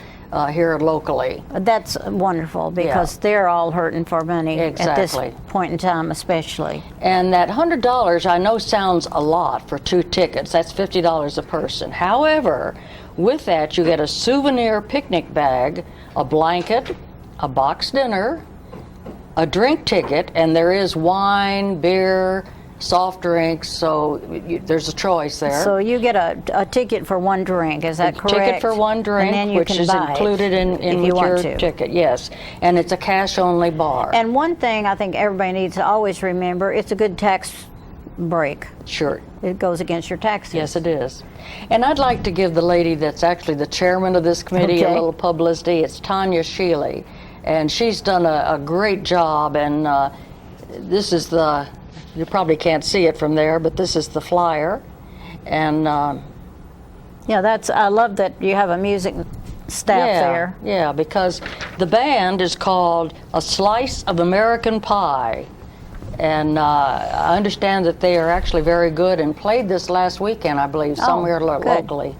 here locally. That's wonderful, because they're all hurting for money at this Exactly. point in time, especially. And that $100 I know sounds a lot for 2 tickets. That's $50 a person. However, with that you get a souvenir picnic bag, a blanket, a box dinner, a drink ticket, and there is wine, beer, soft drinks, so there's a choice there. So you get a ticket for 1 drink, is that correct? Ticket for 1 drink, and then you which can is buy included in if you want your to. ticket, yes. And it's a cash-only bar. And one thing I think everybody needs to always remember, it's a good tax break. Sure. It goes against your taxes. Yes, it is. And I'd like to give the lady that's actually the chairman of this committee a little publicity. It's Tanya Sheely, and she's done a great job, and this is the You probably can't see it from there, but this is the flyer. And yeah, I love that you have a music staff there. Yeah, because the band is called A Slice of American Pie. And I understand that they are actually very good and played this last weekend, I believe, somewhere locally.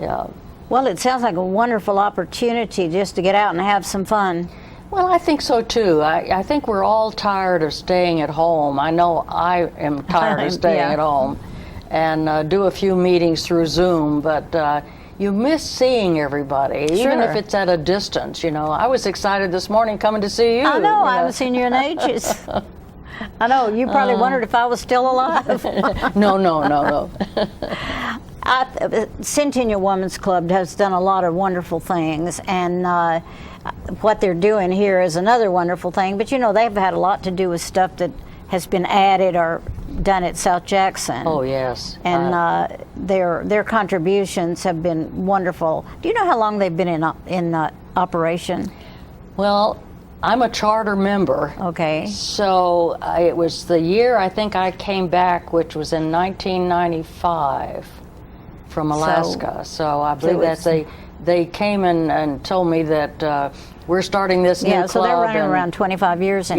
Yeah. Well, it sounds like a wonderful opportunity just to get out and have some fun. Well, I think so too. I think we're all tired of staying at home. I know I am tired of staying at home, and do a few meetings through Zoom, but you miss seeing everybody, even if it's at a distance. I was excited this morning coming to see you. I know, I haven't seen you in ages. I know, you probably wondered if I was still alive. No. Centennial Women's Club has done a lot of wonderful things, and what they're doing here is another wonderful thing. But they've had a lot to do with stuff that has been added or done at South Jackson. Oh yes, and their contributions have been wonderful. Do you know how long they've been in operation? Well, I'm a charter member. Okay. So it was the year I think I came back, which was in 1995 from Alaska. So I believe they came in and told me that we're starting this new club. Yeah, so they're running around 25 years. We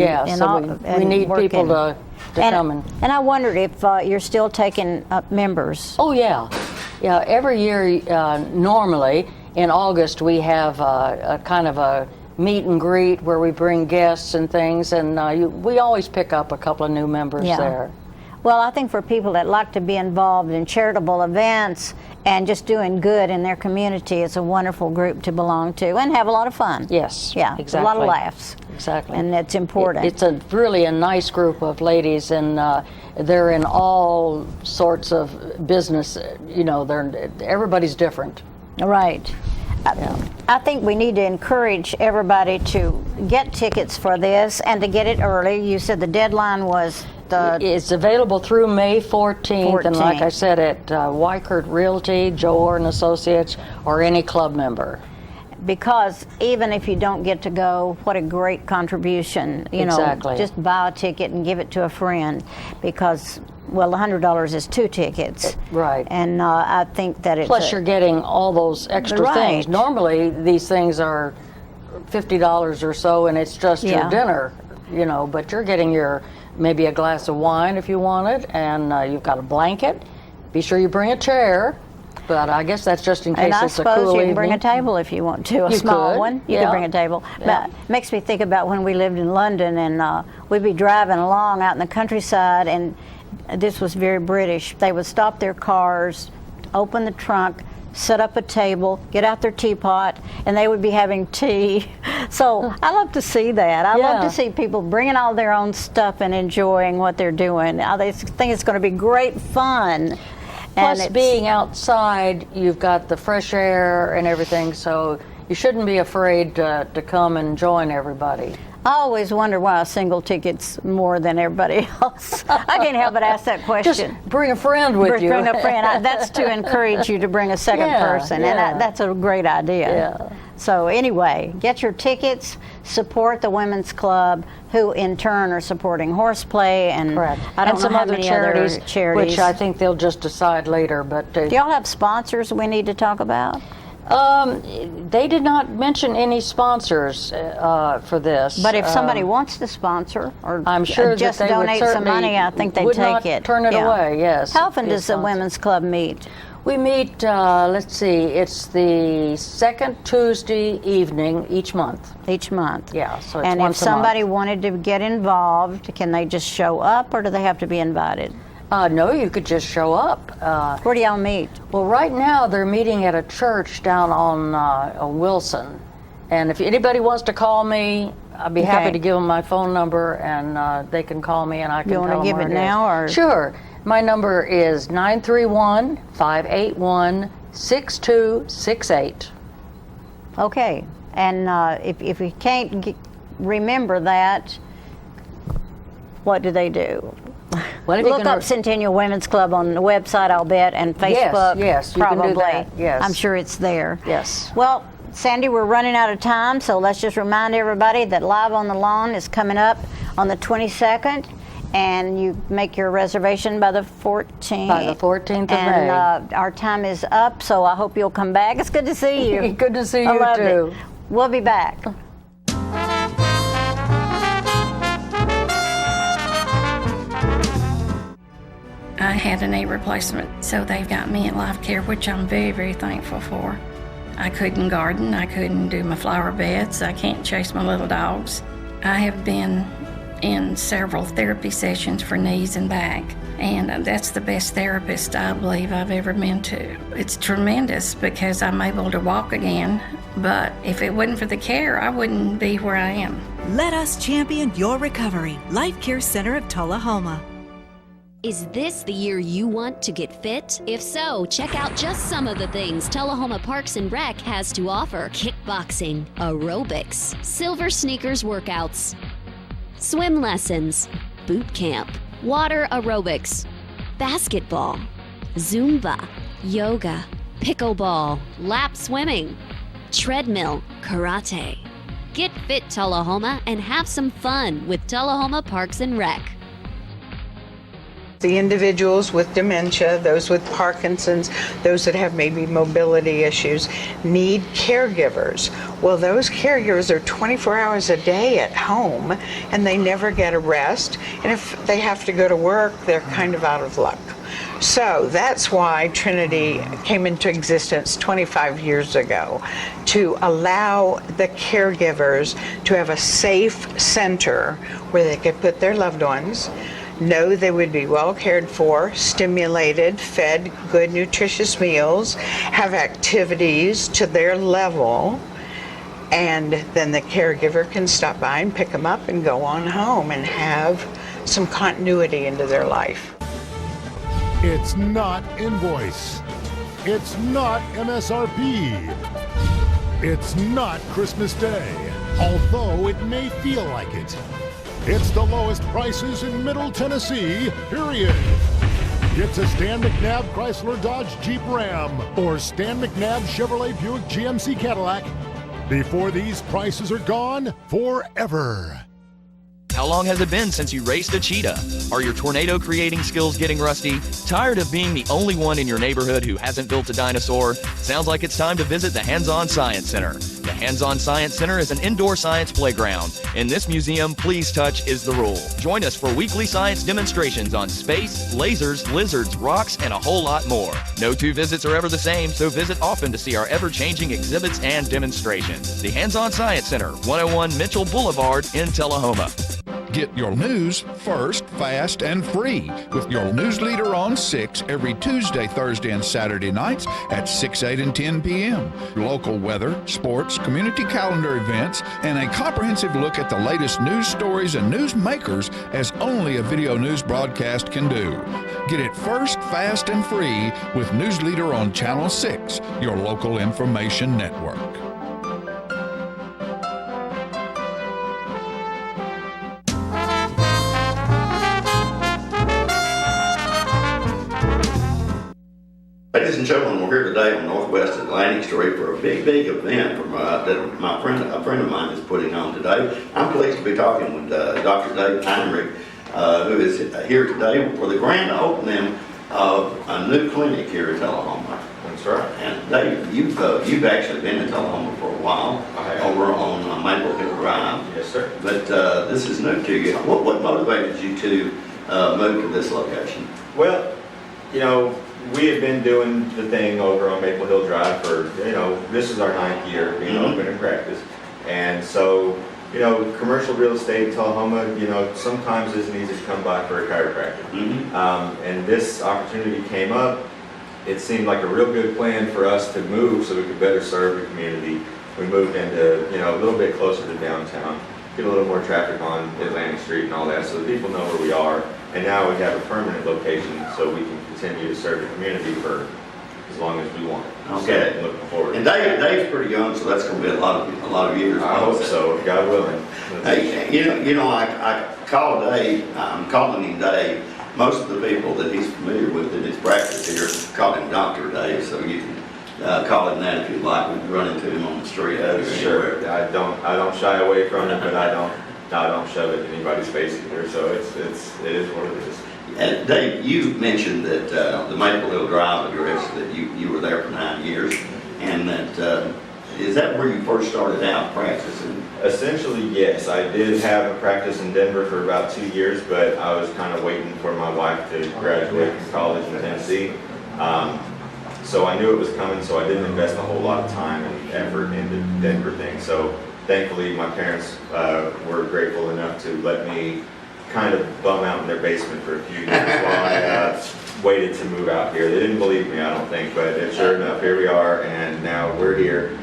need people to come in. And I wondered if you're still taking up members. Oh, yeah. Yeah, every year, normally, in August, we have a kind of a meet and greet where we bring guests and things, and we always pick up a couple of new members there. Well, I think for people that like to be involved in charitable events and just doing good in their community, it's a wonderful group to belong to and have a lot of fun. Yes, yeah, exactly. A lot of laughs. Exactly. And it's important. It's really a nice group of ladies, and they're in all sorts of business. Everybody's different. Right. I think we need to encourage everybody to get tickets for this and to get it early. You said the deadline was It's available through May 14th, and like I said, at Weichert Realty, Joe Orr and Associates, or any club member. Because even if you don't get to go, what a great contribution. Exactly. Just buy a ticket and give it to a friend, because, well, $100 is 2 tickets. Right. And I think that it's... Plus you're getting all those extra things. Normally, these things are $50 or so, and it's just your dinner, but you're getting maybe a glass of wine if you want it, and you've got a blanket. Be sure you bring a chair, but I guess that's just in case it's a cool evening. And I suppose you can bring a table if you want to, a small one. You can bring a table. Yeah. But it makes me think about when we lived in London, and we'd be driving along out in the countryside, and this was very British. They would stop their cars, open the trunk, set up a table, get out their teapot, and they would be having tea. So I love to see that. I love to see people bringing all their own stuff and enjoying what they're doing. I think it's going to be great fun. Plus, being outside, you've got the fresh air and everything, so you shouldn't be afraid to come and join everybody. I always wonder why a single ticket's more than everybody else. I can't help but ask that question. Just bring a friend with you. Bring a friend. That's to encourage you to bring a second person, and that's a great idea. Yeah. So anyway, get your tickets, support the Women's Club, who in turn are supporting horseplay and I don't know some how other many charities, other charities. which I think they'll just decide later. But do y'all have sponsors we need to talk about? They did not mention any sponsors for this. But if somebody wants to sponsor, or I'm sure just that they donate would some money, I think they'd take it. Turn it away. Yes. How often does the Women's Club meet? We meet. Let's see. It's the second Tuesday evening each month. Each month. Yeah. So it's and once if somebody wanted to get involved, can they just show up, or do they have to be invited? No, you could just show up. Where do y'all meet? Well, right now they're meeting at a church down on Wilson. And if anybody wants to call me, I'd be happy to give them my phone number, and they can call me, and I can tell them where it is. You want to give it now, or? Sure. My number is 931-581-6268. Okay. And if you can't remember that, what do they do? Well, look up Centennial Women's Club on the website, I'll bet, and Facebook. Yes, you probably. can do that. Yes. I'm sure it's there. Yes. Well, Sandy, we're running out of time, so let's just remind everybody that Live on the Lawn is coming up on the 22nd, And you make your reservation by the 14th. By the 14th of and, May. Our time is up, so I hope you'll come back. It's good to see you. Good to see I you loved too. it. We'll be back. I had a knee replacement, so they've got me in life care, which I'm very, very thankful for. I couldn't garden, I couldn't do my flower beds, I can't chase my little dogs. I have been in several therapy sessions for knees and back, and that's the best therapist I believe I've ever been to. It's tremendous because I'm able to walk again, but if it wasn't for the care, I wouldn't be where I am. Let us champion your recovery. Life Care Center of Tullahoma. Is this the year you want to get fit? If so, check out just some of the things Tullahoma Parks and Rec has to offer. Kickboxing, aerobics, silver sneakers workouts, swim lessons, boot camp, water aerobics, basketball, Zumba, yoga, pickleball, lap swimming, treadmill, karate. Get fit, Tullahoma, and have some fun with Tullahoma Parks and Rec. The individuals with dementia, those with Parkinson's, those that have maybe mobility issues, need caregivers. Well, those caregivers are 24 hours a day at home, and they never get a rest. And if they have to go to work, they're kind of out of luck. So that's why Trinity came into existence 25 years ago, to allow the caregivers to have a safe center where they could put their loved ones, know they would be well cared for, stimulated, fed good nutritious meals, have activities to their level, and then the caregiver can stop by and pick them up and go on home and have some continuity into their life. It's not Invoice. It's not MSRP. It's not Christmas Day, although it may feel like it. It's the lowest prices in Middle Tennessee, period. Get to Stan McNabb Chrysler Dodge Jeep Ram or Stan McNabb Chevrolet Buick GMC Cadillac before these prices are gone forever. How long has it been since you raced a cheetah? Are your tornado creating skills getting rusty? Tired of being the only one in your neighborhood who hasn't built a dinosaur? Sounds like it's time to visit the Hands-On Science Center. The Hands-On Science Center is an indoor science playground. In this museum, please touch is the rule. Join us for weekly science demonstrations on space, lasers, lizards, rocks, and a whole lot more. No two visits are ever the same, so visit often to see our ever-changing exhibits and demonstrations. The Hands-On Science Center, 101 Mitchell Boulevard in Tullahoma. Get your news first, fast, and free with your news leader on 6 every Tuesday, Thursday, and Saturday nights at 6, 8, and 10 p.m. Local weather, sports, community calendar events, and a comprehensive look at the latest news stories and news makers as only a video news broadcast can do. Get it first, fast, and free with News Leader on Channel 6, your local information network. Ladies and gentlemen, we're here today on Northwest Atlantic Street for a big event from that a friend of mine is putting on today. I'm pleased to be talking with Dr. Dave Heinrich, who is here today for the grand opening of a new clinic here in Tullahoma. That's right. And Dave, you've actually been in Tullahoma for a while, over on Maple Hill Drive. Yes, sir. But this is new to you. What motivated you to move to this location? Well, you know, we have been doing the thing over on Maple Hill Drive for, this is our 9th year being open in practice. And so, commercial real estate in Tullahoma, sometimes isn't easy to come by for a chiropractor. And this opportunity came up. It seemed like a real good plan for us to move so we could better serve the community. We moved into, a little bit closer to downtown, get a little more traffic on Atlantic Street and all that, so that people know where we are. And now we have a permanent location so we can continue to serve the community for as long as we want. Okay. So, looking forward. And Dave's pretty young, so that's going to be a lot of years. I hope so, God willing. Hey, I call Dave. I'm calling him Dave. Most of the people that he's familiar with in his practice here call him Dr. Dave, so you can call him that if you'd like. We can run into him on the street. Sure. I don't shy away from it, but I don't I don't shove it in anybody's face either, so it is what it is. And Dave, you mentioned that the Maple Hill Drive address, that you were there for 9 years, and that is that where you first started out practicing? Essentially, yes. I did have a practice in Denver for about 2 years, but I was kind of waiting for my wife to graduate from college in Tennessee. So I knew it was coming, so I didn't invest a whole lot of time and effort into the Denver thing. So thankfully, my parents were grateful enough to let me kind of bum out in their basement for a few years while I waited to move out here. They didn't believe me, I don't think, but sure enough, here we are, and now we're here.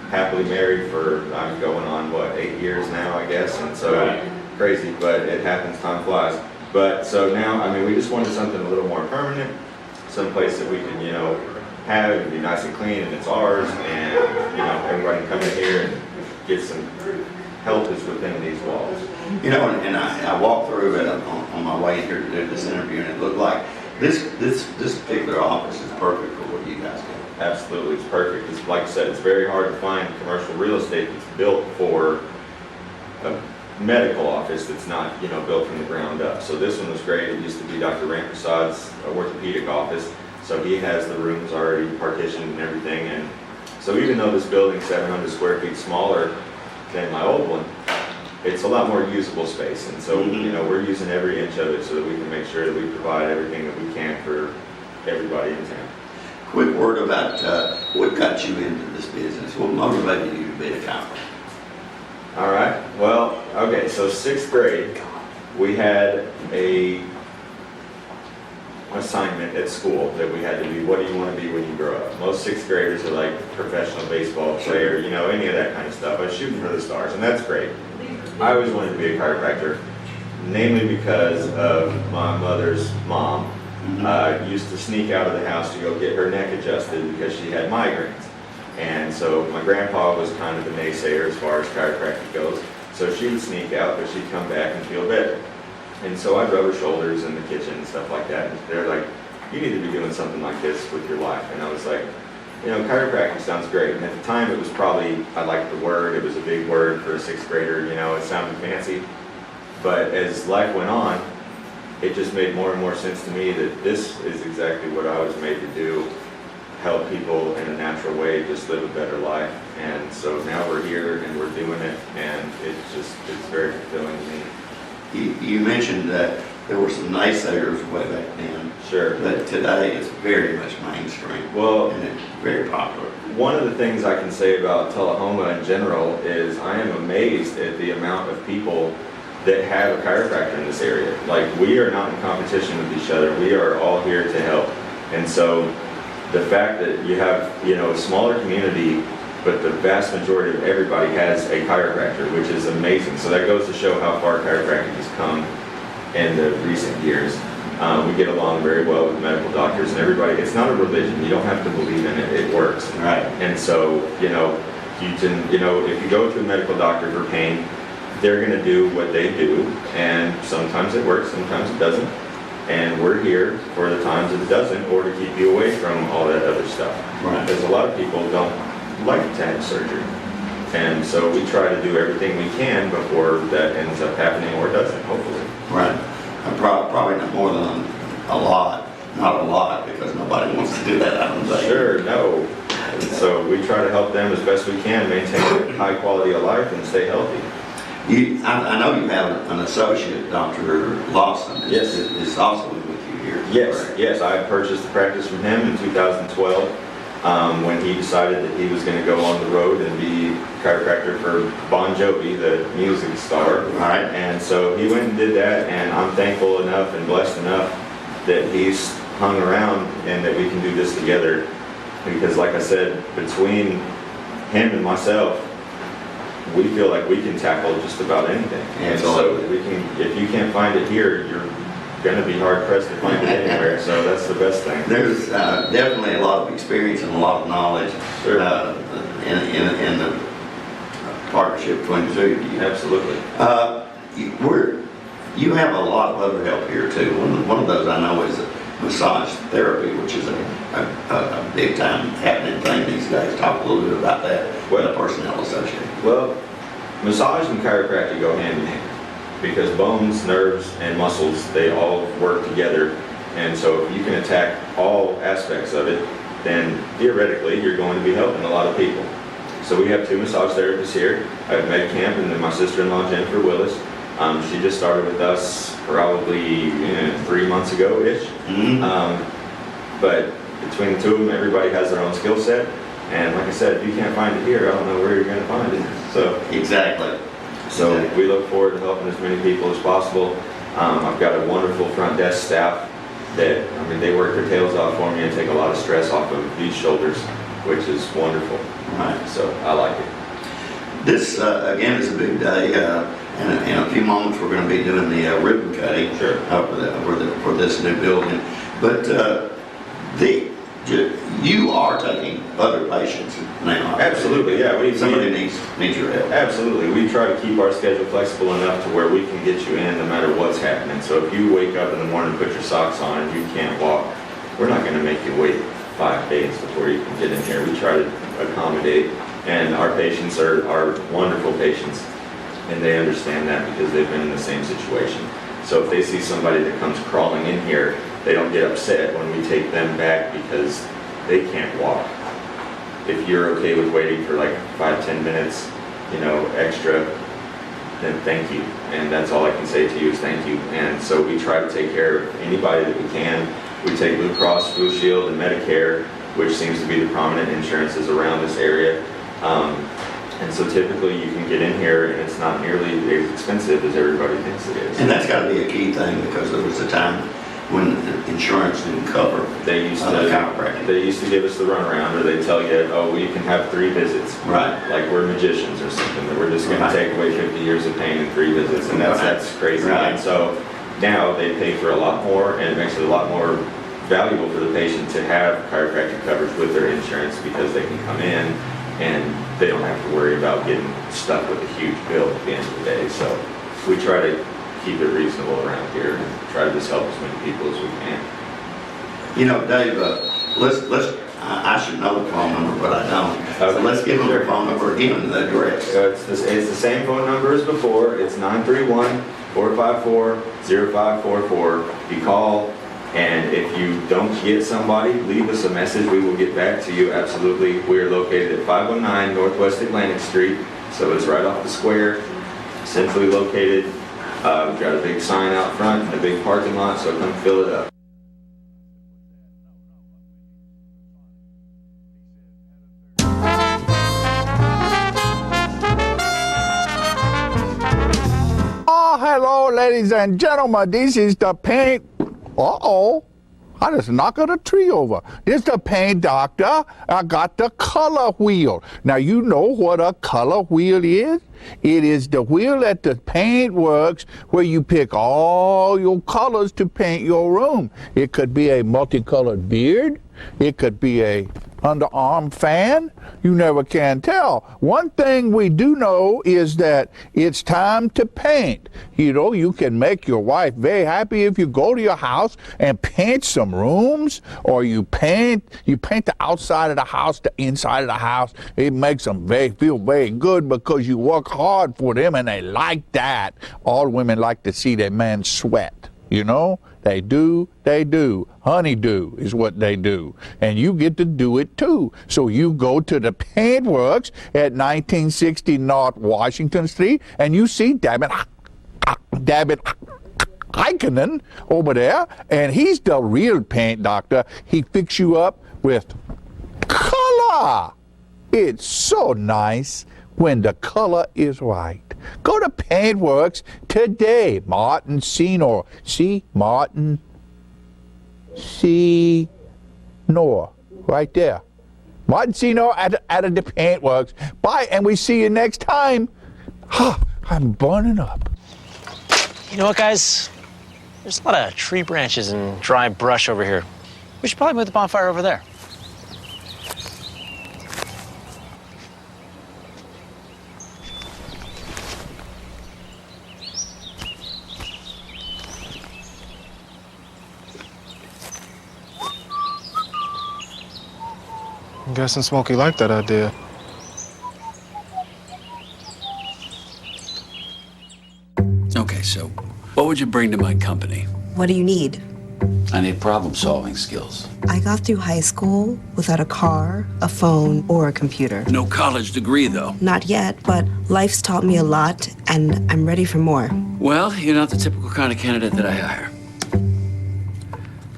Happily married for, I'm going on, 8 years now, I guess, and so crazy, but it happens, time flies. But so now, I mean, we just wanted something a little more permanent, some place that we can, have and be nice and clean, and it's ours, and, everybody can come in here and get some help is within these walls. And I walked through it on my way here to do this interview, and it looked like this particular office is perfect for what you guys do. Absolutely, it's perfect. It's, like I said, it's very hard to find commercial real estate that's built for a medical office that's not, built from the ground up. So this one was great. It used to be Dr. Rampersad's orthopedic office. So he has the rooms already partitioned and everything. And so even though this building's 700 square feet smaller than my old one, it's a lot more usable space. And so, we're using every inch of it so that we can make sure that we provide everything that we can for everybody in town. Quick word about what got you into this business. What motivated you to be a chiropractor? All right. Well, okay. So 6th grade, we had a assignment at school that we had to be. What do you want to be when you grow up? Most 6th graders are like professional baseball player, any of that kind of stuff. I was shooting for the stars, and that's great. I always wanted to be a chiropractor, namely because of my mother's mom. Used to sneak out of the house to go get her neck adjusted because she had migraines. And so my grandpa was kind of the naysayer as far as chiropractic goes. So she would sneak out, but she'd come back and feel better. And so I'd rub her shoulders in the kitchen and stuff like that. And they're like, you need to be doing something like this with your life. And I was like, chiropractic sounds great. And at the time it was probably, I liked the word. It was a big word for a 6th grader, it sounded fancy. But as life went on, it just made more and more sense to me that this is exactly what I was made to do, help people in a natural way, just live a better life. And so now we're here and we're doing it, and it's very fulfilling to me. You mentioned that there were some naysayers way back then. Sure. But today it's very much mainstream. Well, and it's very popular. One of the things I can say about Tullahoma in general is I am amazed at the amount of people that have a chiropractor in this area. Like, we are not in competition with each other. We are all here to help. And so the fact that you have, a smaller community, but the vast majority of everybody has a chiropractor, which is amazing. So that goes to show how far chiropractic has come in the recent years. We get along very well with medical doctors and everybody. It's not a religion. You don't have to believe in it. It works. Right. And so, you can, if you go to a medical doctor for pain, they're going to do what they do, and sometimes it works, sometimes it doesn't. And we're here for the times it doesn't, or to keep you away from all that other stuff. Right. Because a lot of people don't like to have surgery. And so we try to do everything we can before that ends up happening, or doesn't, hopefully. Right. Probably not more than a lot. Not a lot, because nobody wants to do that, I don't think. Sure, no. And so we try to help them as best we can maintain a high quality of life and stay healthy. I know you have an associate, Dr. Lawson. Yes. Is also with you here. Yes. I purchased the practice from him in 2012 when he decided that he was going to go on the road and be chiropractor for Bon Jovi, the music star. Right. And so he went and did that, and I'm thankful enough and blessed enough that he's hung around and that we can do this together. Because like I said, between him and myself, we feel like we can tackle just about anything. And so if you can't find it here, you're going to be hard pressed to find it anywhere. So that's the best thing. There's definitely a lot of experience and a lot of knowledge in the partnership between the two of you. Absolutely. You have a lot of other help here too. One of those I know is massage therapy, which is a big time happening thing these days. Talk a little bit about that. The personnel association. Well, massage and chiropractic go hand in hand because bones, nerves, and muscles, they all work together. And so if you can attack all aspects of it, then theoretically you're going to be helping a lot of people. So we have 2 massage therapists here. I have Meg Camp and then my sister-in-law Jennifer Willis. She just started with us probably 3 months ago-ish. But between the 2 of them, everybody has their own skill set. And like I said, if you can't find it here, I don't know where you're going to find it. So Exactly. So we look forward to helping as many people as possible. I've got a wonderful front desk staff that, they work their tails off for me and take a lot of stress off of these shoulders, which is wonderful. Right. So I like it. This, again, is a big day. In a few moments, we're going to be doing the ribbon cutting for this new building. But you are taking other patients now. Absolutely, yeah. Somebody needs your help. Absolutely. We try to keep our schedule flexible enough to where we can get you in no matter what's happening. So if you wake up in the morning and put your socks on and you can't walk, we're not going to make you wait 5 days before you can get in here. We try to accommodate, and our patients are wonderful patients, and they understand that because they've been in the same situation. So if they see somebody that comes crawling in here, they don't get upset when we take them back because they can't walk. If you're okay with waiting for like 5-10 minutes, extra, then thank you. And that's all I can say to you is thank you. And so we try to take care of anybody that we can. We take Blue Cross, Blue Shield, and Medicare, which seems to be the prominent insurances around this area. And so typically you can get in here and it's not nearly as expensive as everybody thinks it is. And that's got to be a key thing because there was a time when insurance didn't cover They used to give us the runaround, or they tell you, oh, you can have 3 visits. Right. Like we're magicians or something, that we're just going to take away 50 years of pain in 3 visits, and that's crazy. Right. And so now they pay for a lot more, and it makes it a lot more valuable for the patient to have chiropractic coverage with their insurance because they can come in and they don't have to worry about getting stuck with a huge bill at the end of the day. So we try to keep it reasonable around here and try to just help as many people as we can. Dave, I should know the phone number, but I don't. So let's give them their phone number again and the address. It's the same phone number as before. It's 931-454-0544. You call, and if you don't get somebody, leave us a message. We will get back to you, absolutely. We are located at 509 Northwest Atlantic Street, so it's right off the square, centrally located. We've got a big sign out front and a big parking lot, so come fill it up. Oh, hello, ladies and gentlemen. This is the paint. Uh-oh. I just knocked a tree over. This is the paint doctor. I got the color wheel. Now, you know what a color wheel is? It is the wheel at the paint works where you pick all your colors to paint your room. It could be a multicolored beard. It could be a underarm fan. You never can tell. One thing we do know is that it's time to paint. You can make your wife very happy if you go to your house and paint some rooms, or you paint the outside of the house, the inside of the house. It makes them feel very good because you work hard for them and they like that. All women like to see their man sweat. They do. Honeydew is what they do. And you get to do it too. So you go to the paint works at 1960 North Washington Street and you see David Heikkinen over there, and he's the real paint doctor. He fix you up with color. It's so nice when the color is right. Go to Paintworks today. Martin Senor. See? Martin Senor. Right there. Martin Senor at the Paintworks. Bye, and we see you next time. I'm burning up. You know what, guys? There's a lot of tree branches and dry brush over here. We should probably move the bonfire over there. I'm guessing Smokey liked that idea. so what would you bring to my company? What do you need? I need problem-solving skills. I got through high school without a car, a phone, or a computer. No college degree, though. Not yet, but life's taught me a lot, and I'm ready for more. Well, you're not the typical kind of candidate that I hire.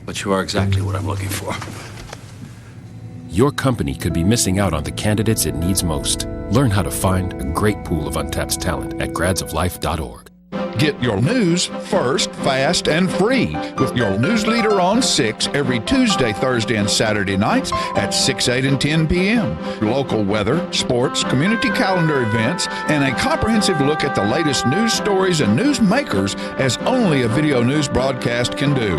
But you are exactly what I'm looking for. Your company could be missing out on the candidates it needs most. Learn how to find a great pool of untapped talent at gradsoflife.org. Get your news first, fast, and free with your news leader on 6 every Tuesday, Thursday, and Saturday nights at 6, 8, and 10 p.m. Local weather, sports, community calendar events, and a comprehensive look at the latest news stories and news makers as only a video news broadcast can do.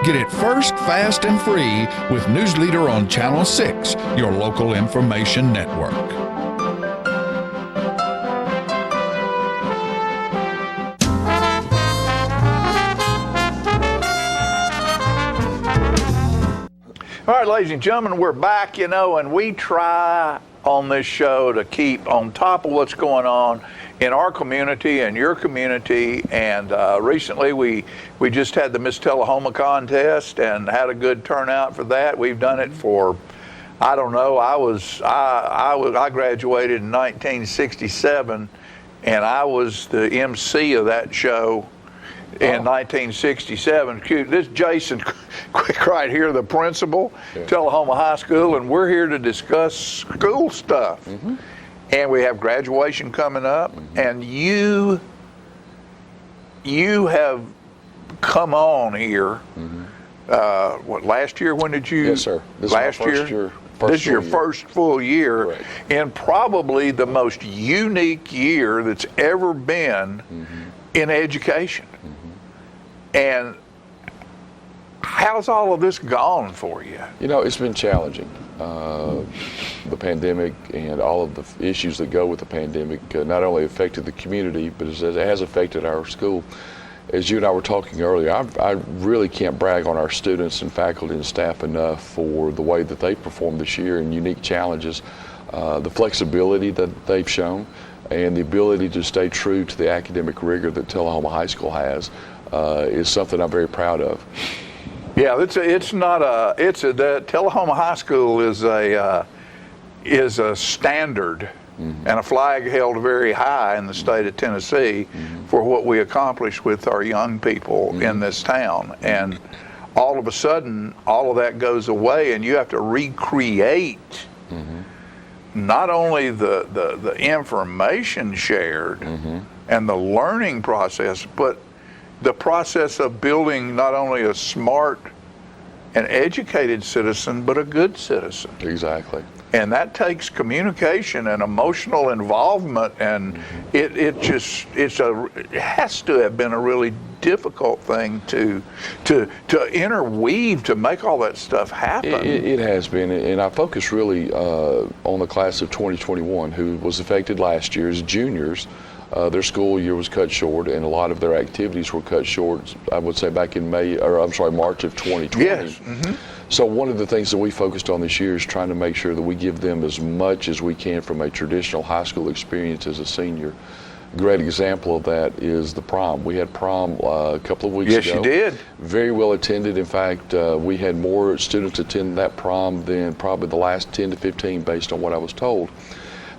Get it first, fast, and free with News Leader on Channel 6, your local information network. All right, ladies and gentlemen, we're back, and we try on this show to keep on top of what's going on in our community and your community. And recently we just had the Miss Tullahoma contest and had a good turnout for that. We've done it for, I don't know, I graduated in 1967, and I was the MC of that show in 1967. This is Jason Quick right here, the principal, Tullahoma High School, and we're here to discuss school stuff. And we have graduation coming up, and you have come on here. What, last year? When did you? Yes, sir. This last is my first year. This is your first full year, and probably the most unique year that's ever been in education. And how's all of this gone for you? You know, it's been challenging. The pandemic and all of the issues that go with the pandemic not only affected the community, but it has affected our school. As you and I were talking earlier, I really can't brag on our students and faculty and staff enough for the way that they performed this year and unique challenges, the flexibility that they've shown, and the ability to stay true to the academic rigor that Tullahoma High School has is something I'm very proud of. Yeah, the Tullahoma High School is a standard and a flag held very high in the state of Tennessee for what we accomplish with our young people in this town. And all of a sudden, all of that goes away, and you have to recreate not only the information shared and the learning process, but the process of building not only a smart and educated citizen, but a good citizen. Exactly. And that takes communication and emotional involvement, and it has to have been a really difficult thing to interweave to make all that stuff happen. It has been, and I focus really on the class of 2021, who was affected last year as juniors. Their school year was cut short, and a lot of their activities were cut short, I would say back in March of 2020. Yes. So one of the things that we focused on this year is trying to make sure that we give them as much as we can from a traditional high school experience as a senior. A great example of that is the prom. We had prom a couple of weeks ago. Yes, you did. Very well attended. In fact, we had more students attend that prom than probably the last 10 to 15 based on what I was told.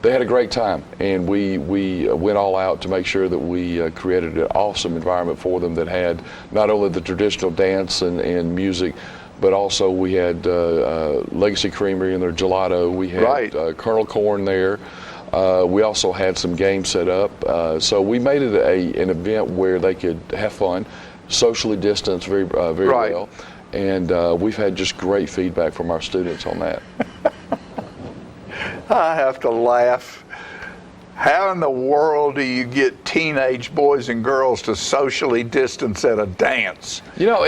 They had a great time, and we went all out to make sure that we created an awesome environment for them that had not only the traditional dance and music, but also we had Legacy Creamery and their gelato. We had Colonel Corn there. We also had some games set up. So we made it an event where they could have fun, socially distanced very well. And we've had just great feedback from our students on that. I have to laugh. How in the world do you get teenage boys and girls to socially distance at a dance? You know,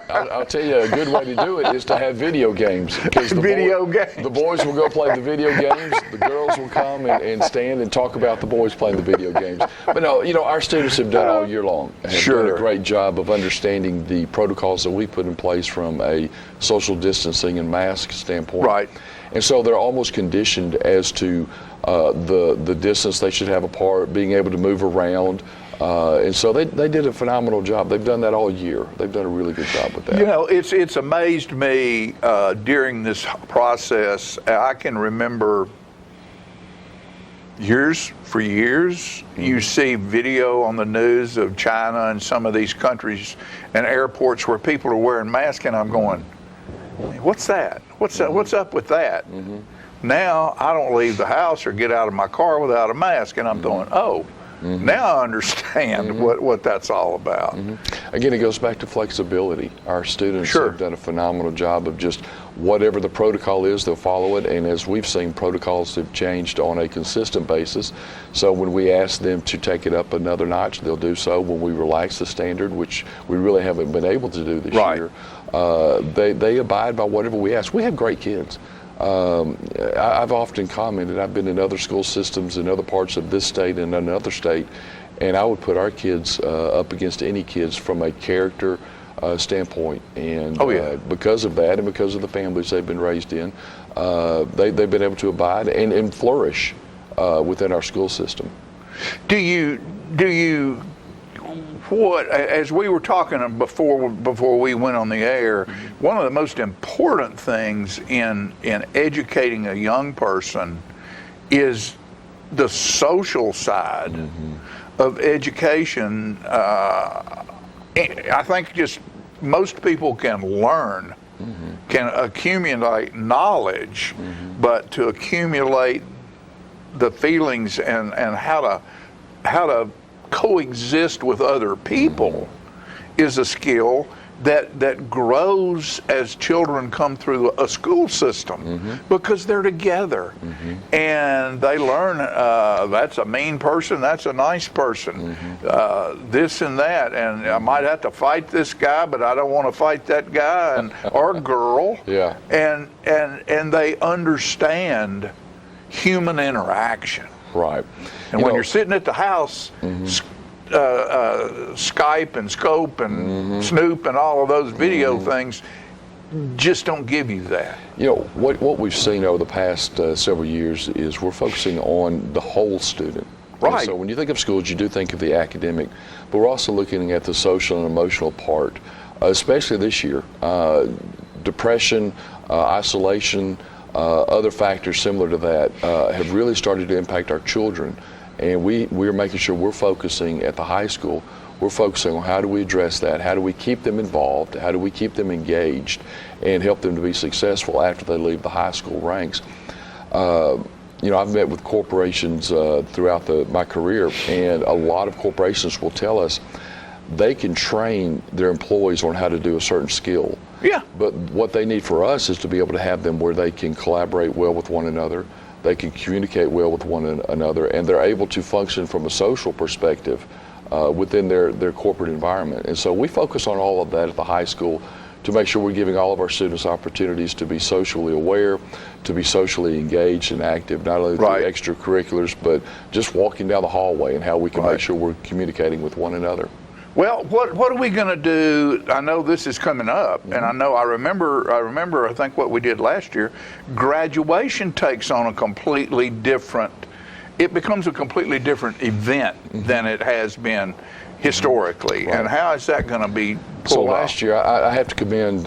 I'll tell you, a good way to do it is to have video games. Because the boys will go play the video games, the girls will come and stand and talk about the boys playing the video games. But no, you know, our students have done all year long. Have done a great job of understanding the protocols that we put in place from a social distancing and mask standpoint. Right. And so they're almost conditioned as to the distance they should have apart, being able to move around, And so they did a phenomenal job. They've done that all year. They've done a really good job with that. You know, it's amazed me during this process. I can remember years, you see video on the news of China and some of these countries and airports where people are wearing masks, and I'm going, what's that? What's up with that? Now I don't leave the house or get out of my car without a mask, and I'm going, oh. Now I understand what that's all about. Again, it goes back to flexibility. Our students have done a phenomenal job of just whatever the protocol is, they'll follow it. And as we've seen, protocols have changed on a consistent basis. So when we ask them to take it up another notch, they'll do so. When we relax the standard, which we really haven't been able to do this year, they abide by whatever we ask. We have great kids. I've often commented, I've been in other school systems in other parts of this state and another state, and I would put our kids up against any kids from a character standpoint. And because of that and because of the families they've been raised in, they've been able to abide and flourish within our school system. Do you what, as we were talking before we went on the air, one of the most important things in educating a young person is the social side of education. I think just most people can learn, can accumulate knowledge, but to accumulate the feelings and how to coexist with other people is a skill that grows as children come through a school system because they're together and they learn that's a mean person, that's a nice person, this and that, and I might have to fight this guy, but I don't want to fight that guy or girl. And they understand human interaction. Right. And when you're sitting at the house, Skype and Scope and Snoop and all of those video things just don't give you that. You know, what we've seen over the past several years is we're focusing on the whole student. Right. And so when you think of schools, you do think of the academic, but we're also looking at the social and emotional part, especially this year. Depression, isolation, other factors similar to that have really started to impact our children. And we're making sure we're focusing at the high school, we're focusing on how do we address that, how do we keep them involved, how do we keep them engaged and help them to be successful after they leave the high school ranks. You know, I've met with corporations throughout my career, and a lot of corporations will tell us they can train their employees on how to do a certain skill. Yeah. But what they need for us is to be able to have them where they can collaborate well with one another, they can communicate well with one another, and they're able to function from a social perspective within their corporate environment. And so we focus on all of that at the high school to make sure we're giving all of our students opportunities to be socially aware, to be socially engaged and active, not only through extracurriculars, but just walking down the hallway and how we can make sure we're communicating with one another. Well, what are we going to do? I know this is coming up, and I remember I think what we did last year. Graduation takes on a completely different. It becomes a completely different event than it has been historically. And how is that going to be pulled So off? last year, I have to commend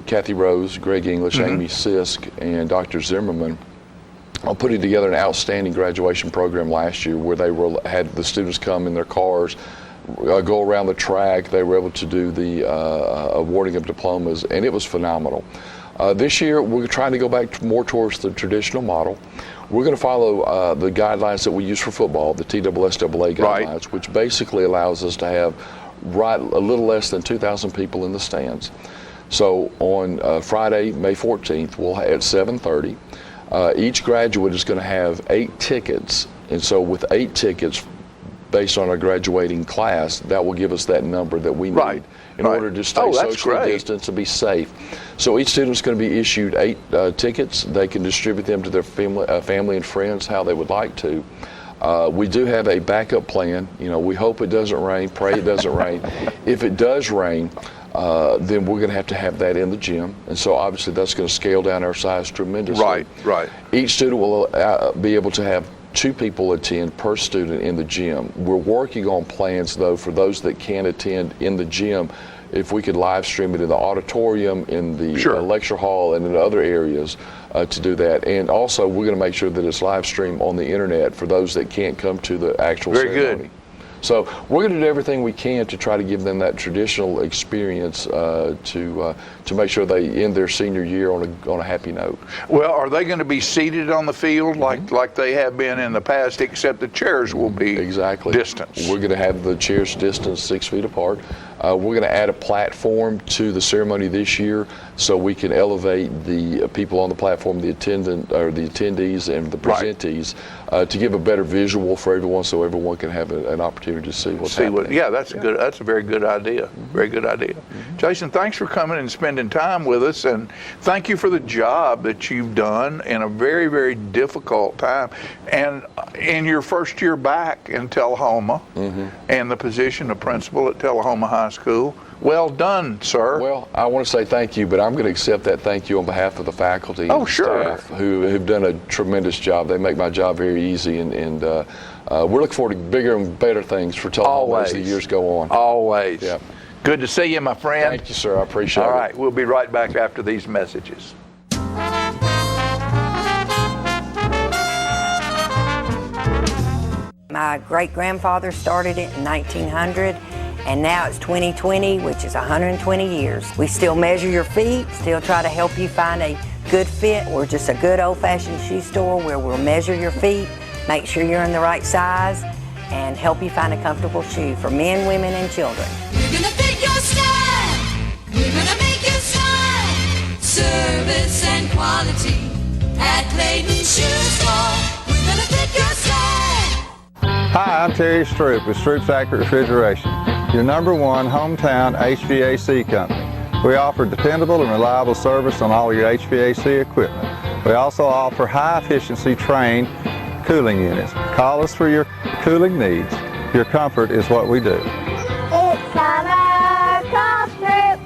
Kathy Rose, Greg English, Amy Sisk, and Dr. Zimmerman on putting together an outstanding graduation program last year where they had the students come in their cars, go around the track. They were able to do the awarding of diplomas, and it was phenomenal. This year, we're trying to go back more towards the traditional model. We're going to follow the guidelines that we use for football, the TSSAA guidelines, which basically allows us to have a little less than 2,000 people in the stands. So on Friday, May 14th, we'll at 7:30. Each graduate is going to have 8 tickets, and so with 8 tickets, based on our graduating class, that will give us that number that we need in order to stay socially distanced and be safe. So each student is going to be issued 8 tickets. They can distribute them to their family and friends how they would like to. We do have a backup plan. You know, we hope it doesn't rain, pray it doesn't rain. If it does rain, then we're going to have that in the gym. And so obviously that's going to scale down our size tremendously. Right. Each student will be able to have 2 people attend per student in the gym. We're working on plans, though, for those that can't attend in the gym, if we could live stream it in the auditorium, in the lecture hall, and in other areas to do that. And also, we're going to make sure that it's live streamed on the internet for those that can't come to the actual ceremony. Very good. So we're going to do everything we can to try to give them that traditional experience to make sure they end their senior year on a happy note. Well, are they going to be seated on the field like they have been in the past, except the chairs will be distanced? We're going to have the chairs distanced 6 feet apart. We're going to add a platform to the ceremony this year so we can elevate the people on the platform, the attendees and the presentees, to give a better visual for everyone, so everyone can have an opportunity to see what's happening. That's a very good idea. Very good idea. Jason, thanks for coming and spending time with us, and thank you for the job that you've done in a very, very difficult time. And in your first year back in Tullahoma, and the position of principal at Tullahoma High School, well done, sir. Well, I want to say thank you, but I'm going to accept that thank you on behalf of the faculty and staff who have done a tremendous job. They make my job very easy, and we're looking forward to bigger and better things for Tullahoma as the years go on. Always. Yeah. Good to see you, my friend. Thank you, sir. I appreciate it. All right, we'll be right back after these messages. My great-grandfather started it in 1900, and now it's 2020, which is 120 years. We still measure your feet, still try to help you find a good fit. We're just a good old-fashioned shoe store where we'll measure your feet, make sure you're in the right size, and help you find a comfortable shoe for men, women, and children. We're gonna fit your style. We're gonna make you smile. Service and quality at Clayton Shoe Store. We're gonna fit your style. Hi, I'm Terry Stroop with Stroop's Accurate Refrigeration, your #1 hometown HVAC company. We offer dependable and reliable service on all your HVAC equipment. We also offer high-efficiency trained cooling units. Call us for your cooling needs. Your comfort is what we do. It's summer, call Stroop.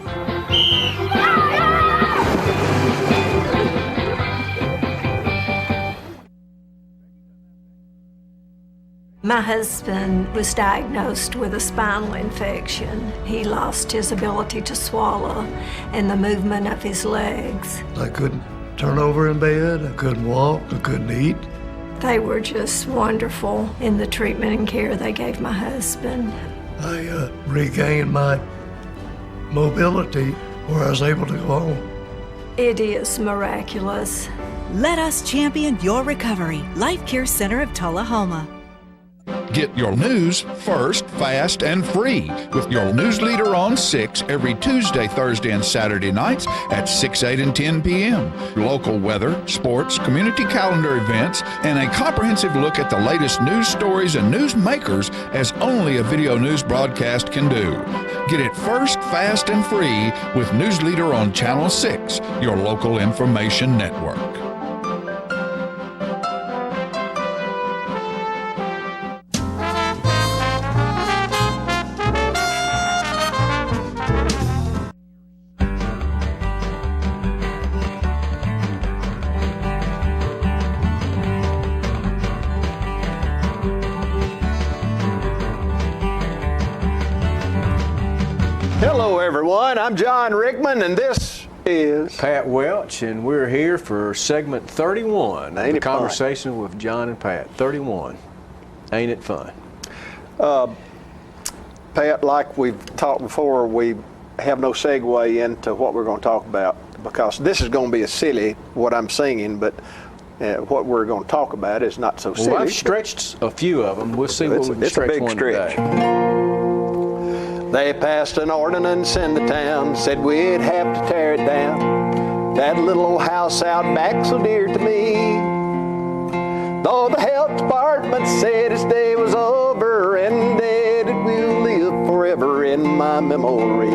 My husband was diagnosed with a spinal infection. He lost his ability to swallow and the movement of his legs. I couldn't turn over in bed, I couldn't walk, I couldn't eat. They were just wonderful in the treatment and care they gave my husband. I regained my mobility where I was able to go home. It is miraculous. Let us champion your recovery. Life Care Center of Tullahoma. Get your news first, fast, and free with your news leader on 6 every Tuesday, Thursday, and Saturday nights at 6, 8, and 10 p.m. Local weather, sports, community calendar events, and a comprehensive look at the latest news stories and news makers as only a video news broadcast can do. Get it first, fast, and free with News Leader on Channel 6, your local information network. Hello everyone, I'm John Rickman and this is Pat Welch, and we're here for segment 31 of the conversation with John and Pat. 31. Ain't it fun? Pat, like we've talked before, we have no segue into what we're going to talk about because this is going to be a silly, what I'm singing, but what we're going to talk about is not so silly. Well, I've stretched a few of them. We'll see what we can stretch one today. They passed an ordinance in the town, said we'd have to tear it down. That little old house out back so dear to me. Though the health department said its day was over and dead, it will live forever in my memory.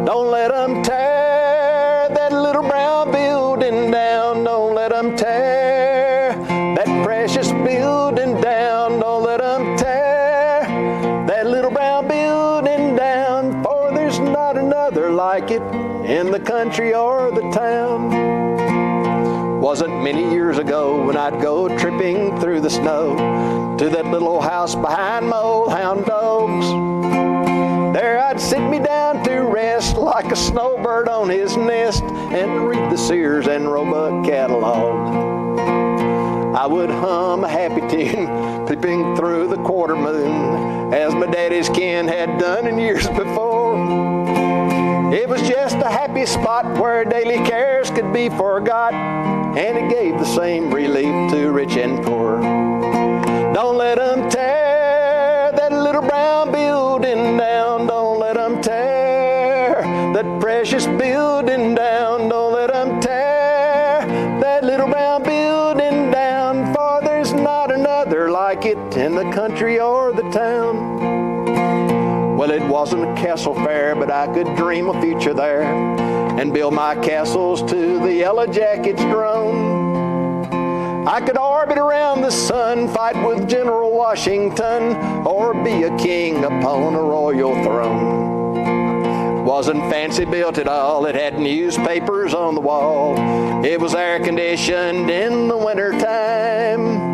Don't let them tear that little brown building down. Don't let them tear that precious building down. Don't let them tear that little brown building down, for there's not another like it in the country or the town. Wasn't many years ago when I'd go tripping through the snow to that little house behind my old hound dogs. There I'd sit me down to rest like a snowbird on his nest and read the Sears and Roebuck catalog. I would hum a happy tune, peeping through the quarter moon, as my daddy's kin had done in years before. It was just a happy spot where daily cares could be forgot, and it gave the same relief to rich and poor. Don't let them tear that little brown building down. Don't let them tear that precious building down. Don't let them tear that little brown building down, for there's not another like it in the country or the town. Well, it wasn't a castle fair, but I could dream a future there and build my castles to the yellow jacket's drone. I could orbit around the sun, fight with General Washington, or be a king upon a royal throne. Wasn't fancy built at all, it had newspapers on the wall. It was air conditioned in the winter time.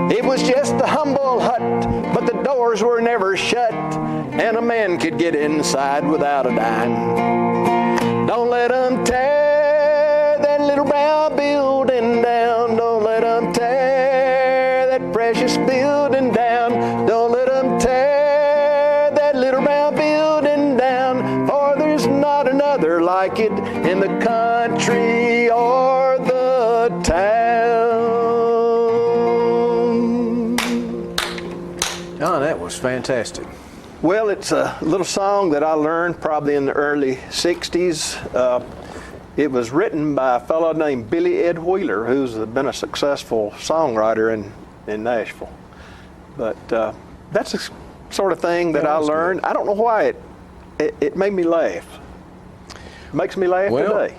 It was just a humble hut, but the doors were never shut, and a man could get inside without a dime. Don't let them tear that little brown building down. Don't let them tear that precious building down. Don't let them tear that little brown building down, for there's not another like it in the country or the town. John, that was fantastic. Well, it's a little song that I learned probably in the early 60s. It was written by a fellow named Billy Ed Wheeler, who's been a successful songwriter in Nashville. But that's the sort of thing that I learned. Good. I don't know why it made me laugh. It makes me laugh today.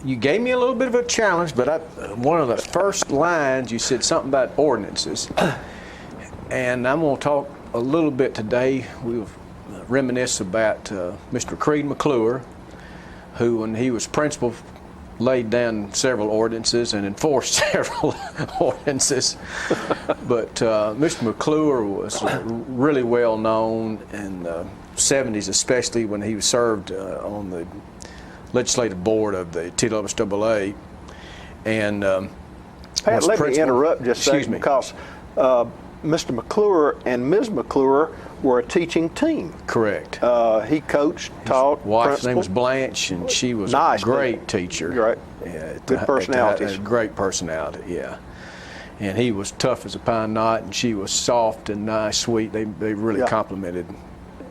You gave me a little bit of a challenge, but one of the first lines you said something about ordinances. And I'm going to talk a little bit today. We'll reminisce about Mr. Creed McClure, who, when he was principal, laid down several ordinances and enforced several ordinances. But Mr. McClure was really well known in the 70s, especially when he served on the legislative board of the TWSAA. And Pat, let me interrupt just a second, because Mr. McClure and Ms. McClure were a teaching team. Correct. He coached, taught, His wife's principal. name was Blanche, and she was a great teacher. Right. Good personalities. Great personality, yeah. And he was tough as a pine knot, and she was soft and nice, sweet. They really complemented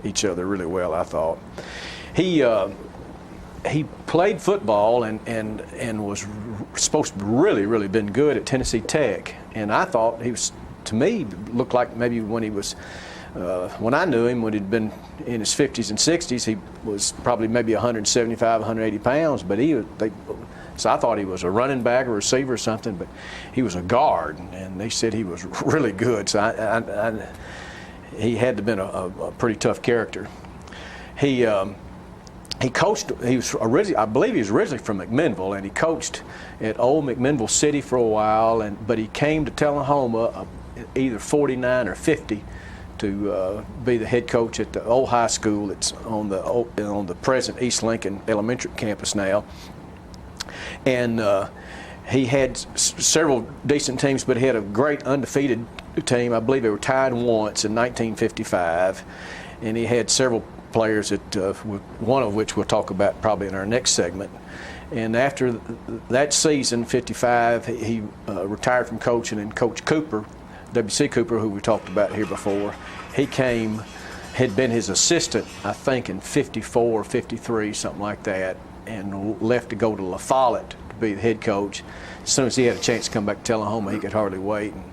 each other really well, I thought. He played football and was supposed to really been good at Tennessee Tech. And I thought he was, to me, looked like maybe when he was, when I knew him, when he'd been in his 50s and 60s, he was probably maybe 175, 180 pounds. But so I thought he was a running back or receiver or something, but he was a guard, and they said he was really good. So he had to have been a pretty tough character. He coached. He was originally, I believe, he was originally from McMinnville, and he coached at Old McMinnville City for a while. But he came to Tullahoma either 49 or 50 to be the head coach at the old high school. It's on the present East Lincoln Elementary campus now. And he had several decent teams, but he had a great undefeated team. I believe they were tied once in 1955, and he had several players that one of which we'll talk about probably in our next segment. And after that season, 55, he retired from coaching, and Coach Cooper, W.C. Cooper, who we talked about here before, he had been his assistant, I think, in 54 or 53, something like that, and left to go to La Follette to be the head coach. As soon as he had a chance to come back to Tullahoma, he could hardly wait, and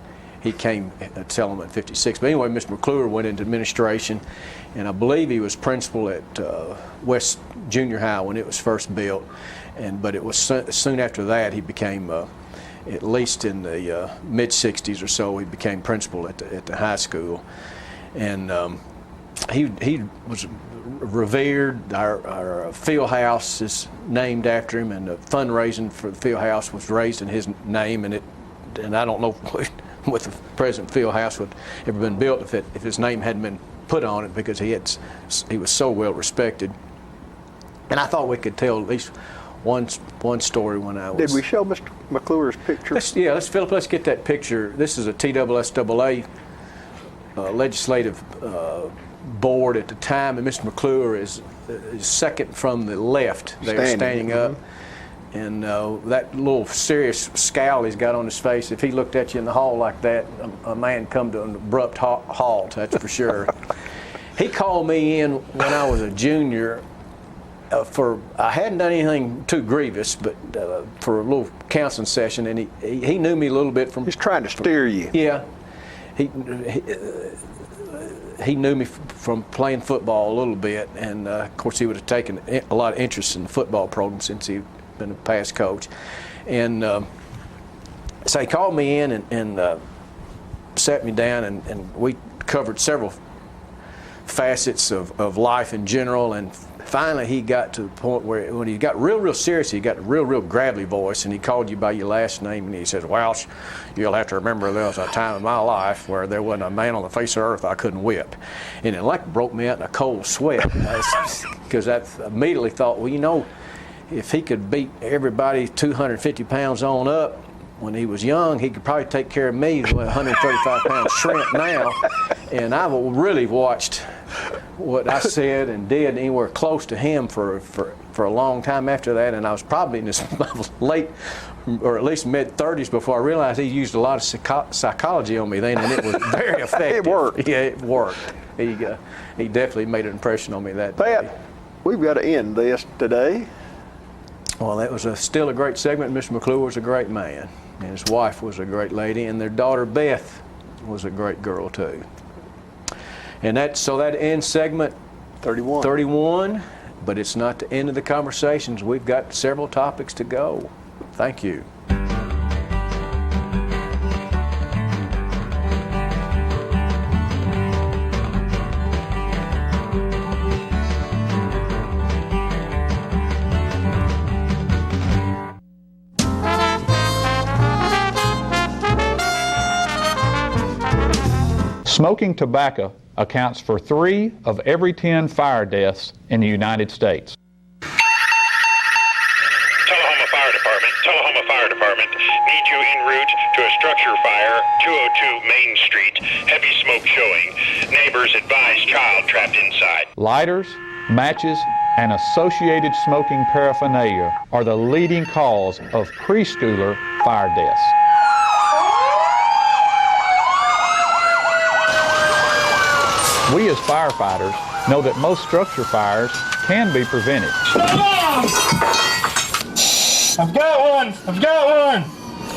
he came to Tullahoma in 56. But anyway, Mr. McClure went into administration, and I believe he was principal at West Junior High when it was first built. But it was soon after that he became, at least in the mid-60s or so, he became principal at the high school. And he was revered. Our field house is named after him, and the fundraising for the field house was raised in his name. And I don't know what the present field house would ever been built if his name hadn't been put on it, because he was so well respected. And I thought we could tell at least one story when I was. Did we show Mr. McClure's picture? Philip, let's get that picture. This is a TSSAA legislative board at the time, and Mr. McClure is second from the left. They're standing up. And that little serious scowl he's got on his face, if he looked at you in the hall like that, a man come to an abrupt halt, that's for sure. He called me in when I was a junior I hadn't done anything too grievous, but for a little counseling session, and he knew me a little bit from... He's trying to steer you. Yeah. He knew me from playing football a little bit, and of course he would have taken a lot of interest in the football program since he'd been a past coach. And so he called me in and sat me down, and we covered several facets of life in general. And finally he got to the point where when he got real serious, he got a real gravelly voice, and he called you by your last name, and he says, "Welsh, you'll have to remember there was a time in my life where there wasn't a man on the face of earth I couldn't whip." And it like broke me out in a cold sweat, because I immediately thought, well, you know, if he could beat everybody 250 pounds on up when he was young, he could probably take care of me, 135-pound shrimp now. And I've really watched what I said and did anywhere close to him for a long time after that. And I was probably in his late, or at least mid-30s, before I realized he used a lot of psychology on me then, and it was very effective. It worked. Yeah, it worked. He definitely made an impression on me that day. Pat, we've got to end this today. Well, that was still a great segment. Mr. McClure was a great man, and his wife was a great lady, and their daughter Beth was a great girl too. And that ends segment 31, but it's not the end of the conversations. We've got several topics to go. Thank you. Smoking tobacco accounts for 3 of every 10 fire deaths in the United States. Tullahoma Fire Department. Need you en route to a structure fire, 202 Main Street. Heavy smoke showing. Neighbors advise child trapped inside. Lighters, matches, and associated smoking paraphernalia are the leading cause of preschooler fire deaths. We as firefighters know that most structure fires can be prevented. I've got one!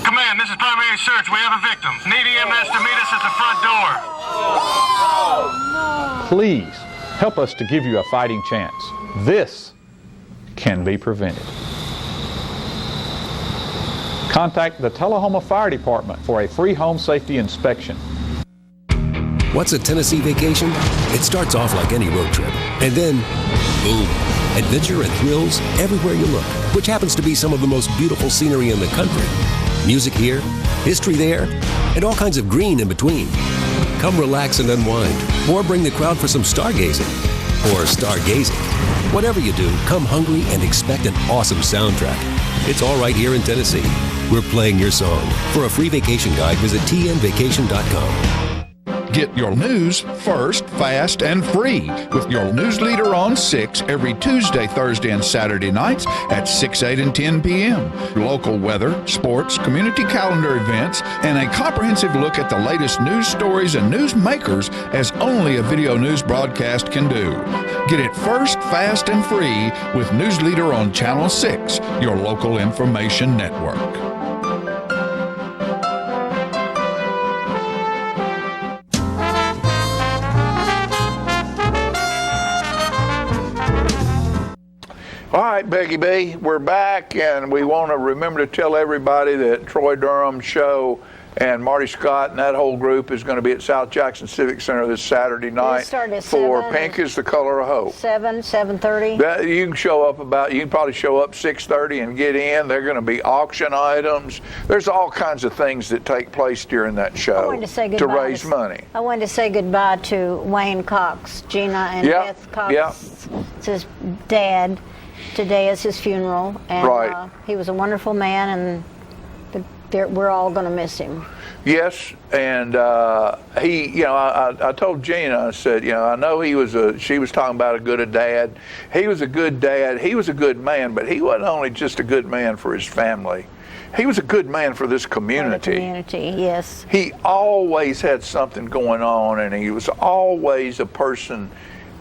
Command, this is primary search. We have a victim. Need EMS to meet us at the front door. Please help us to give you a fighting chance. This can be prevented. Contact the Tullahoma Fire Department for a free home safety inspection. What's a Tennessee vacation? It starts off like any road trip, and then, boom, adventure and thrills everywhere you look, which happens to be some of the most beautiful scenery in the country. Music here, history there, and all kinds of green in between. Come relax and unwind, or bring the crowd for some stargazing, or stargazing. Whatever you do, come hungry and expect an awesome soundtrack. It's all right here in Tennessee. We're playing your song. For a free vacation guide, visit tnvacation.com. Get your news first, fast, and free with your news leader on 6 every Tuesday, Thursday, and Saturday nights at 6, 8, and 10 p.m. Local weather, sports, community calendar events, and a comprehensive look at the latest news stories and news makers as only a video news broadcast can do. Get it first, fast, and free with News Leader on Channel 6, your local information network. All right, Becky B, we're back, and we want to remember to tell everybody that Troy Durham's show And Marty Scott and that whole group is going to be at South Jackson Civic Center this Saturday night for Pink is the Color of Hope. 7:30. You can show up you can probably show up 6:30 and get in. They're going to be auction items. There's all kinds of things that take place during that show to raise money. I wanted to say goodbye to Wayne Cox, Gina and Beth Cox. It's his dad. Today is his funeral, and he was a wonderful man, and we're all going to miss him. Yes, and he, I told Gina, I said, I know she was talking about a good dad. He was a good dad. He was a good man, but he wasn't only just a good man for his family. He was a good man for this community. For the community, yes. He always had something going on, and he was always a person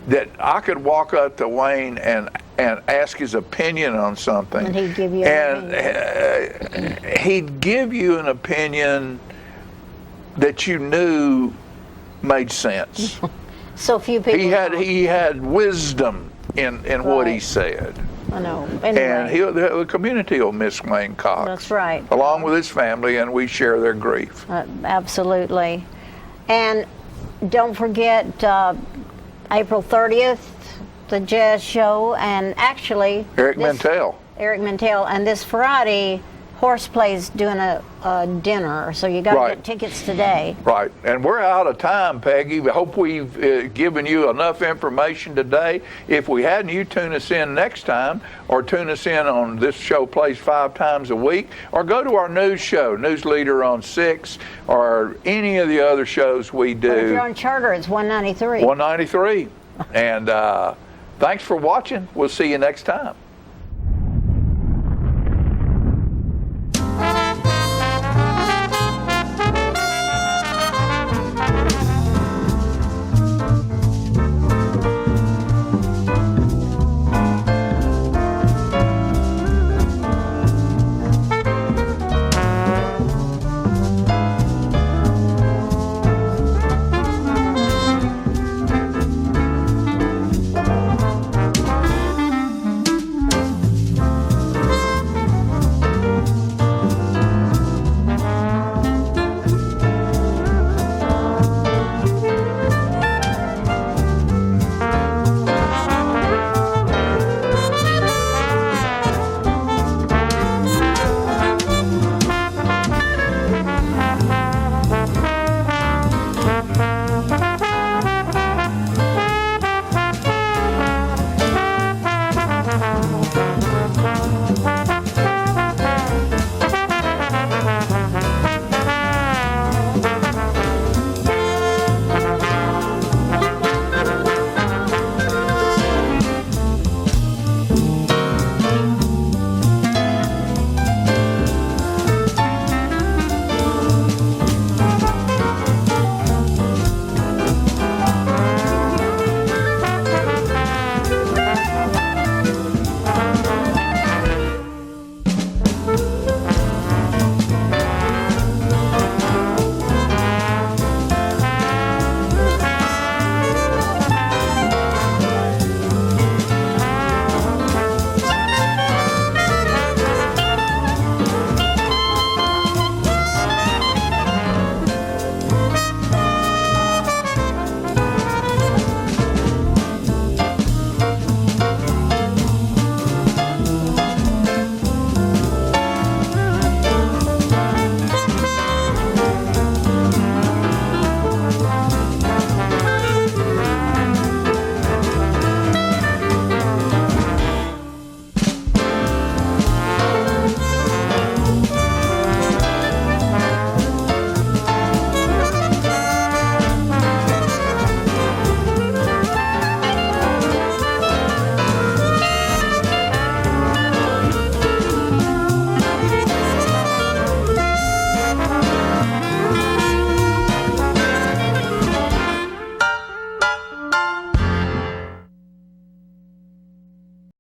that I could walk up to Wayne and ask his opinion on something. And he'd give you an opinion. He'd give you an opinion that you knew made sense. So few people. He had wisdom in what he said. I know. Anyway. And the community will miss Wayne Cox. That's right. Along with his family, and we share their grief. Absolutely. And don't forget April 30th, the jazz show, and actually Eric Mintel, and this Friday, Horseplay's doing a dinner, so you got to get tickets today. Right, and we're out of time, Peggy. We hope we've given you enough information today. If we hadn't, you tune us in next time, or tune us in on this show plays 5 times a week, or go to our news show, News Leader on 6, or any of the other shows we do. But if you're on Charter, it's 193. 193. And thanks for watching. We'll see you next time.